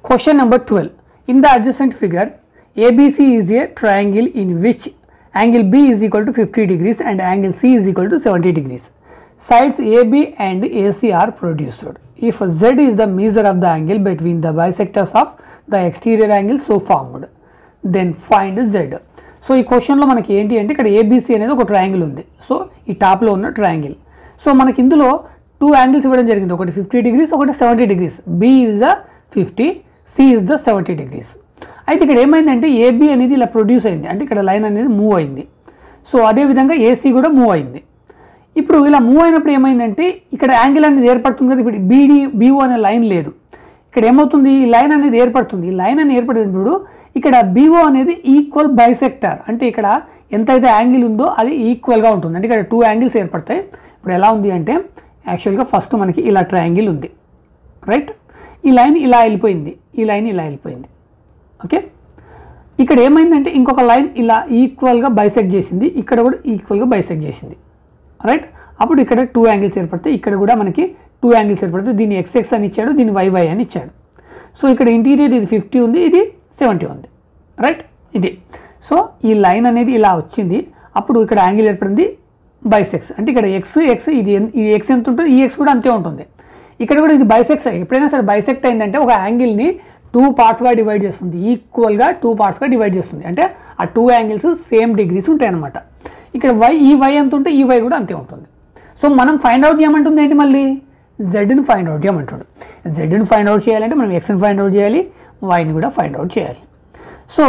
Question number 12. In the adjacent figure ABC is a triangle in which angle B is equal to 50 degrees and angle C is equal to 70 degrees. Sides AB and AC are produced. If Z is the measure of the angle between the bisectors of the exterior angle so formed, then find Z. So ఈ క్వశ్చన్లో మనకి ఏంటి అంటే ఇక్కడ ABC అనేది ఒక triangle ఉంది. So ఈ టాప్లో ఉన్న ట్రయాంగిల్. సో మనకి ఇందులో 2 యాంగిల్స్ ఇవ్వడం జరిగింది, ఒకటి 50 degrees, ఒకటి 70 degrees. B is the 50, C is the 70 degrees. అయితే ఇక్కడ ఏమైందంటే AB అనేది ఇలా ప్రొడ్యూస్ అయింది, అంటే ఇక్కడ లైన్ అనేది మూవ్ అయింది. సో అదేవిధంగా AC కూడా మూవ్ అయింది. ఇప్పుడు ఇలా మూవ్ అయినప్పుడు ఏమైందంటే ఇక్కడ యాంగిల్ అనేది ఏర్పడుతుంది కదా, ఇప్పుడు BO అనే లైన్ లేదు. ఇక్కడ ఏమవుతుంది, ఈ లైన్ అనేది ఏర్పడుతుంది. ఈ లైన్ అనేది ఏర్పడినప్పుడు ఇక్కడ BO అనేది ఈక్వల్ బైసెక్టర్, అంటే ఇక్కడ ఎంతైతే యాంగిల్ ఉందో అది ఈక్వల్గా ఉంటుంది. అంటే ఇక్కడ 2 యాంగిల్స్ ఏర్పడతాయి. ఇప్పుడు ఎలా ఉంది అంటే యాక్చువల్గా ఫస్ట్ మనకి ఇలా ట్రయాంగిల్ ఉంది, రైట్? ఈ లైన్ ఇలా వెళ్ళిపోయింది, ఈ లైన్ ఇలా వెళ్ళిపోయింది. ఓకే, ఇక్కడ ఏమైందంటే ఇంకొక లైన్ ఇలా ఈక్వల్గా బైసెక్ట్ చేసింది, ఇక్కడ కూడా ఈక్వల్గా బైసెక్ట్ చేసింది, రైట్? అప్పుడు ఇక్కడ 2 యాంగిల్స్ ఏర్పడతాయి, ఇక్కడ కూడా మనకి 2 యాంగిల్స్ ఏర్పడతాయి. దీన్ని XX అని ఇచ్చాడు, దీన్ని YY అని ఇచ్చాడు. సో ఇక్కడ ఇంటీరియర్ ఇది 50 ఉంది, ఇది 70 ఉంది, రైట్? ఇది సో ఈ లైన్ అనేది ఇలా వచ్చింది, అప్పుడు ఇక్కడ యాంగిల్ ఏర్పడింది బైసెక్స్. అంటే ఇక్కడ X ఇది X ఎంత ఉంటుంది, ఈ X కూడా అంతే ఉంటుంది. ఇక్కడ కూడా ఇది బైసెక్స్. ఎప్పుడైనా సరే బైసెక్ట్ అయిందంటే ఒక యాంగిల్ని 2 పార్ట్స్గా డివైడ్ చేస్తుంది, ఈక్వల్గా 2 పార్ట్స్గా డివైడ్ చేస్తుంది. అంటే ఆ 2 యాంగిల్స్ సేమ్ డిగ్రీస్ ఉంటాయి అన్నమాట. ఇక్కడ ఈ Y ఎంత ఉంటే ఈ Y కూడా అంతే ఉంటుంది. సో మనం ఫైండ్ అవుట్ చేయమంటుంది ఏంటి, మళ్ళీ జెడ్ని ఫైండ్ అవుట్ చేయమంటాడు. జెడ్ని ఫైండ్ అవుట్ చేయాలంటే మనం Xని ఫైండ్ అవుట్ చేయాలి, Yని కూడా ఫైండ్ అవుట్ చేయాలి. సో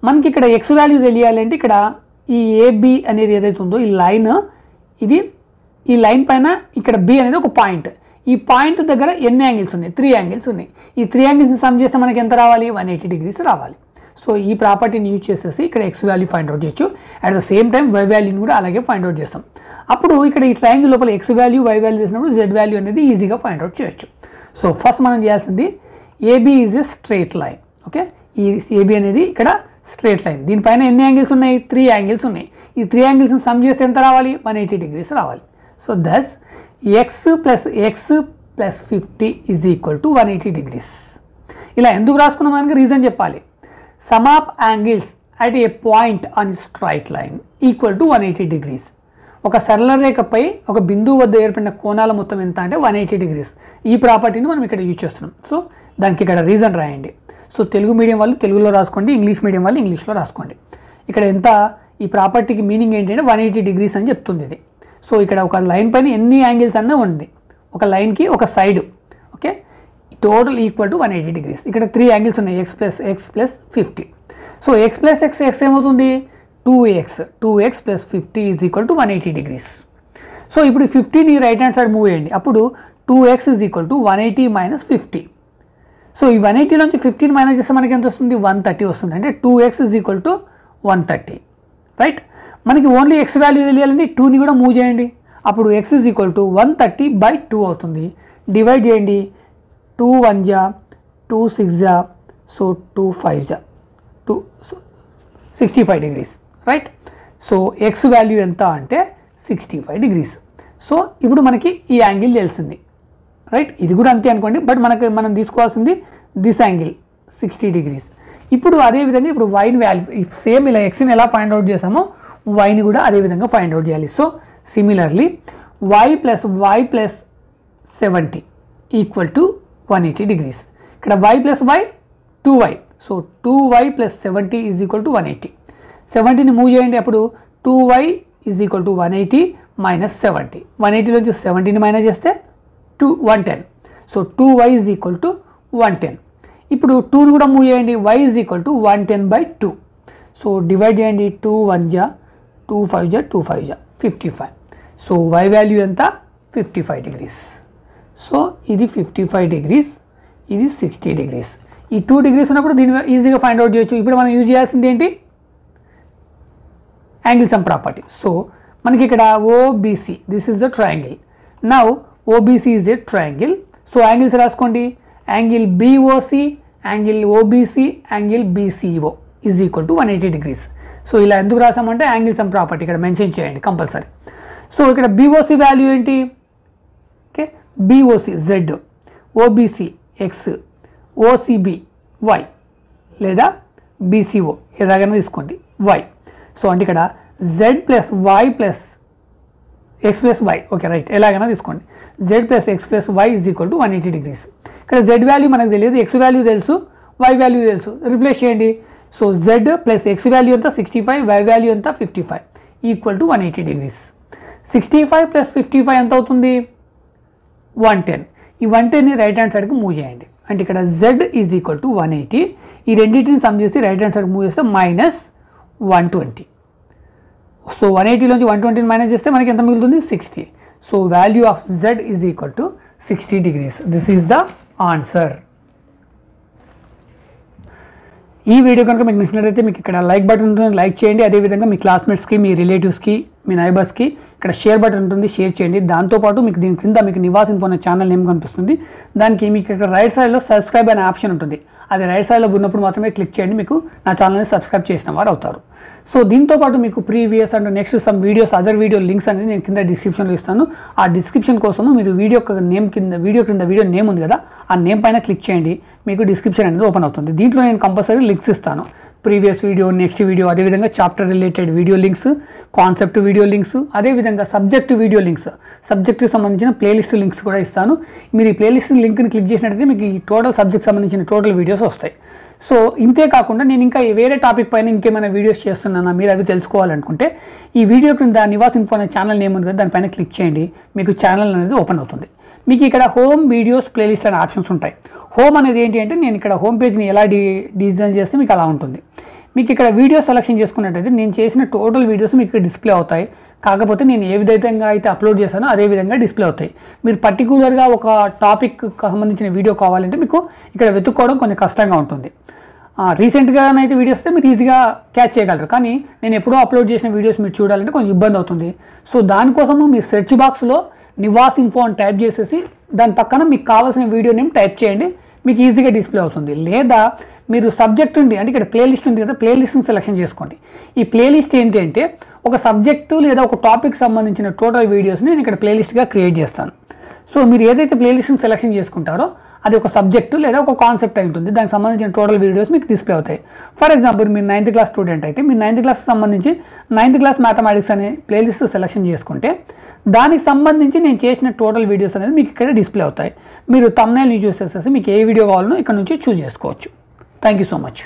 మనకి ఇక్కడ X వాల్యూ తెలియాలంటే ఇక్కడ ఈ AB అనేది ఏదైతే ఉందో ఈ లైన్, ఇది ఈ లైన్ పైన ఇక్కడ B అనేది ఒక పాయింట్. ఈ పాయింట్ దగ్గర ఎన్ని యాంగిల్స్ ఉన్నాయి, 3 యాంగిల్స్ ఉన్నాయి. ఈ 3 యాంగిల్స్ని సమ్ చేస్తే మనకి ఎంత రావాలి, 180 డిగ్రీస్ రావాలి. సో ఈ ప్రాపర్టీని యూజ్ చేసేసి ఇక్కడ X వాల్యూ ఫైండ్ అవుట్ చేయొచ్చు. At the same time Y వాల్యూని కూడా అలాగే ఫైండ్ అవుట్ చేస్తాం. అప్పుడు ఇక్కడ ఈ ట్రయాంగిల్ లోపల X వాల్యూ Y వాల్యూ చేసినప్పుడు Z వాల్యూ అనేది ఈజీగా ఫైండ్ అవుట్ చేయొచ్చు. సో ఫస్ట్ మనం చేయాల్సింది AB is a straight line. Okay, ఈ AB అనేది ఇక్కడ స్ట్రైట్ లైన్, దీనిపైన ఎన్ని యాంగిల్స్ ఉన్నాయి, 3 యాంగిల్స్ ఉన్నాయి. ఈ 3 యాంగిల్స్ని సమ్ చేస్తే ఎంత రావాలి, 180 డిగ్రీస్ రావాలి. So thus X plus 50 is equal to 180 degrees. ఇలా ఎందుకు రాసుకున్నాం మనకి రీజన్ చెప్పాలి. Sum of angles at a point on straight line equal to 180 degrees. ఒక సరళ రేఖపై ఒక బిందువు వద్ద ఏర్పడిన కోణాల మొత్తం ఎంత అంటే 180 డిగ్రీస్. ఈ ప్రాపర్టీని మనం ఇక్కడ యూజ్ చేస్తున్నాం. సో దానికి ఇక్కడ రీజన్ రాయండి. సో తెలుగు మీడియం వాళ్ళు తెలుగులో రాసుకోండి, ఇంగ్లీష్ మీడియం వాళ్ళు ఇంగ్లీష్లో రాసుకోండి. ఇక్కడ ఎంత ఈ ప్రాపర్టీకి మీనింగ్ ఏంటంటే 180 డిగ్రీస్ అని చెప్తుంది ఇది. సో ఇక్కడ ఒక లైన్ పైన ఎన్ని యాంగిల్స్ అన్నా ఉంది, ఒక లైన్కి ఒక side. Okay, total equal to 180 degrees. ఇక్కడ 3 యాంగిల్స్ ఉన్నాయి, X plus 50. So X plus X ఏమవుతుంది, 2X plus 50 is equal to 180 degrees. So ఇప్పుడు 50ని రైట్ హ్యాండ్ సైడ్ మూవ్ చేయండి, అప్పుడు 2X is equal to 180 minus 50. So ఈ 180 నుంచి 15 మైనస్ చేస్తే మనకి ఎంత వస్తుంది, 130 వస్తుంది. అంటే 2X is equal to 130, right? మనకి ఓన్లీ X వాల్యూ తెలియాలండి, 2ని కూడా మూవ్ చేయండి, అప్పుడు X ఈజ్ ఈక్వల్ టు 130/2 అవుతుంది. డివైడ్ చేయండి, 2 1 జా 2 6 జా, సో 2 5 జా 65 degrees, right? So X value ఎంత అంటే 65 డిగ్రీస్. సో ఇప్పుడు మనకి ఈ యాంగిల్ తెలిసింది, రైట్? ఇది కూడా అంతే అనుకోండి, బట్ మనం తీసుకోవాల్సింది దిస్ యాంగిల్ 60 డిగ్రీస్. ఇప్పుడు అదేవిధంగా ఇప్పుడు వైని వాల్యూ సేమ్ ఇలా Xని ఎలా ఫైండ్ అవుట్ చేసామో వైని కూడా అదేవిధంగా ఫైండ్ అవుట్ చేయాలి. So similarly y plus 70 equal to 180 degrees. ఇక్కడ y plus y 2y, so 2y plus 70 is equal to 180. 70ని మూవ్ చేయండి, అప్పుడు 2y is equal to 180 minus 70. 180 నుంచి 70ని మైనస్ చేస్తే 110. So 2y is equal to 110. ఇప్పుడు 2ని కూడా మూవ్ చేయండి, y is equal to 110/2. So divide చేయండి, 2 1 జా 2 5 జా 2 5 జా 55. సో y వాల్యూ ఎంత, 55 డిగ్రీస్. సో ఇది 55 డిగ్రీస్, ఇది 60 డిగ్రీస్. ఈ 2 డిగ్రీస్ ఉన్నప్పుడు దీన్ని ఈజీగా ఫైండ్ అవుట్ చేయొచ్చు. ఇప్పుడు మనం యూజ్ చేయాల్సింది ఏంటి, యాంగిల్ సమ్ ప్రాపర్టీ. సో మనకి ఇక్కడ OBC, this is the triangle. Now OBC is a triangle. So angles రాసుకోండి, angle BOC, angle OBC, angle BCO is equal to 180 degrees. So ఇలా ఎందుకు రాసామంటే యాంగిల్ సమ్ ప్రాపర్టీ ఇక్కడ mention చేయండి compulsory. So ఇక్కడ BOC value ఏంటి, okay, BOC Z, OBC X, OCB Y, లేదా BCO ఎలాగైనా తీసుకోండి Y. సో అంటే ఇక్కడ Z plus Y plus X plus Y, okay right, ఎలాగైనా తీసుకోండి. Z plus X plus Y is equal to 180 degrees. ఇక్కడ Z వాల్యూ మనకు తెలియదు, X వాల్యూ తెలుసు, Y వాల్యూ తెలుసు, రిప్లేస్ చేయండి. So Z plus X value ఎంత 65, Y వాల్యూ ఎంత 55 ఈక్వల్ టు 180 డిగ్రీస్. 65 ప్లస్ 55 ఎంత అవుతుంది, 110. ఈ 110ని రైట్ హ్యాండ్ సైడ్కి మూవ్ చేయండి, అంటే ఇక్కడ Z ఈజ్ ఈక్వల్ టు 180. ఈ రెండింటిని సమ్ చేసి రైట్ హ్యాండ్ సైడ్కి మూవ్ చేస్తే మైనస్ 120. సో 180 నుంచి 120 మైనస్ చేస్తే మనకి ఎంత మిగులుతుంది, 60. So value of Z is equal to 60 degrees. This is the answer. ఈ వీడియో కనుక మీకు నచ్చినట్లయితే మీకు ఇక్కడ లైక్ బటన్ ఉంటుంది, లైక్ చేయండి. అదేవిధంగా మీ క్లాస్మేట్స్కి, మీ రిలేటివ్స్కి, మీ నైబర్స్కి ఇక్కడ షేర్ బటన్ ఉంటుంది, షేర్ చేయండి. దాంతోపాటు మీకు దీని కింద మీకు నివాస్ ఇన్ఫో అనే ఛానల్ నేమ్ కనిపిస్తుంది. దానికి మీకు ఇక్కడ రైట్ సైడ్లో సబ్స్క్రైబ్ అనే ఆప్షన్ ఉంటుంది. అది రైట్ సైడ్లో ఉన్నప్పుడు మాత్రమే క్లిక్ చేయండి, మీకు నా ఛానల్ని సబ్స్క్రైబ్ చేసిన వారు అవుతారు. సో దీంతోపాటు మీకు previous and next some videos, other video links అనేది నేను కింద డిస్క్రిప్షన్లో ఇస్తాను. ఆ డిస్క్రిప్షన్ కోసము మీరు వీడియో నేమ్ కింద వీడియో నేమ్ ఉంది కదా, ఆ నేమ్ పైన క్లిక్ చేయండి, మీకు డిస్క్రిప్షన్ అనేది ఓపెన్ అవుతుంది. దీంట్లో నేను కంపల్సరీ లింక్స్ ఇస్తాను. ప్రీవియస్ వీడియో, నెక్స్ట్ వీడియో, అదేవిధంగా chapter related video links, concept video links, అదేవిధంగా సబ్జెక్ట్ వీడియో లింక్స్, సబ్జెక్ట్కి సంబంధించిన ప్లేలిస్ట్ లింక్స్ కూడా ఇస్తాను. మీరు ఈ ప్లేలిస్ట్ లింక్ని క్లిక్ చేసినట్టయితే మీకు ఈ టోటల్ సబ్జెక్ట్ సంబంధించిన టోటల్ వీడియోస్ వస్తాయి. సో ఇంతే కాకుండా నేను ఇంకా వేరే టాపిక్ పైన ఇంకేమైనా వీడియోస్ చేస్తున్నానా, మీరు అవి తెలుసుకోవాలనుకుంటే ఈ వీడియో కింద నివాస్ ఇన్ఫో అనే ఛానల్ నేమ్ ఉంది కదా, దానిపైన క్లిక్ చేయండి, మీకు ఛానల్ అనేది ఓపెన్ అవుతుంది. మీకు ఇక్కడ హోమ్, వీడియోస్, ప్లేలిస్ట్ అనే ఆప్షన్స్ ఉంటాయి. హోమ్ అనేది ఏంటి అంటే నేను ఇక్కడ హోమ్ పేజ్ని ఎలా డిజైన్ చేస్తే మీకు అలా ఉంటుంది. మీకు ఇక్కడ వీడియో సెలెక్షన్ చేసుకున్నట్టయితే నేను చేసిన టోటల్ వీడియోస్ మీకు డిస్ప్లే అవుతాయి. కాకపోతే నేను ఏ విధంగా అయితే అప్లోడ్ చేశానో అదే విధంగా డిస్ప్లే అవుతాయి. మీరు పర్టికులర్గా ఒక టాపిక్ సంబంధించిన వీడియో కావాలంటే మీకు ఇక్కడ వెతుక్కోవడం కొంచెం కష్టంగా ఉంటుంది. రీసెంట్గానైతే వీడియోస్ అయితే మీరు ఈజీగా క్యాచ్ చేయగలరు, కానీ నేను ఎప్పుడో అప్లోడ్ చేసిన వీడియోస్ మీరు చూడాలంటే కొంచెం ఇబ్బంది అవుతుంది. సో దానికోసము మీరు సెర్చ్ బాక్స్లో నివాస్ ఇన్ఫో అని టైప్ చేసేసి దాని పక్కన మీకు కావాల్సిన వీడియో నేమ్ టైప్ చేయండి, మీకు ఈజీగా డిస్ప్లే అవుతుంది. లేదా మీరు సబ్జెక్ట్ ఉంది అంటే ఇక్కడ ప్లేలిస్ట్ ఉంది కదా, ప్లేలిస్ట్ని సెలెక్షన్ చేసుకోండి. ఈ ప్లేలిస్ట్ ఏంటి అంటే ఒక సబ్జెక్టు లేదా ఒక టాపిక్ సంబంధించిన టోటల్ వీడియోస్ని నేను ఇక్కడ ప్లేలిస్ట్గా క్రియేట్ చేస్తాను. సో మీరు ఏదైతే ప్లేలిస్ట్ని సెలెక్షన్ చేసుకుంటారో అది ఒక సబ్జెక్టు లేదా ఒక కాన్సెప్ట్ అయి ఉంటుంది, దానికి సంబంధించిన టోటల్ వీడియోస్ మీకు డిస్ప్లే అవుతాయి. ఫర్ ఎగ్జాంపుల్ మీరు 9th క్లాస్ స్టూడెంట్ అయితే మీరు 9th క్లాస్కి సంబంధించి 9th క్లాస్ మ్యాథమెటిక్స్ అనే ప్లేలిస్ట్ సెలెక్షన్ చేసుకుంటే దానికి సంబంధించి నేను చేసిన టోటల్ వీడియోస్ అనేది మీకు ఇక్కడ డిస్ప్లే అవుతాయి. మీరు థంబ్నెయిల్ని చూసేసేసి మీకు ఏ వీడియో కావాలనో ఇక్కడ నుంచి చూస్ చేసుకోవచ్చు. Thank you so much.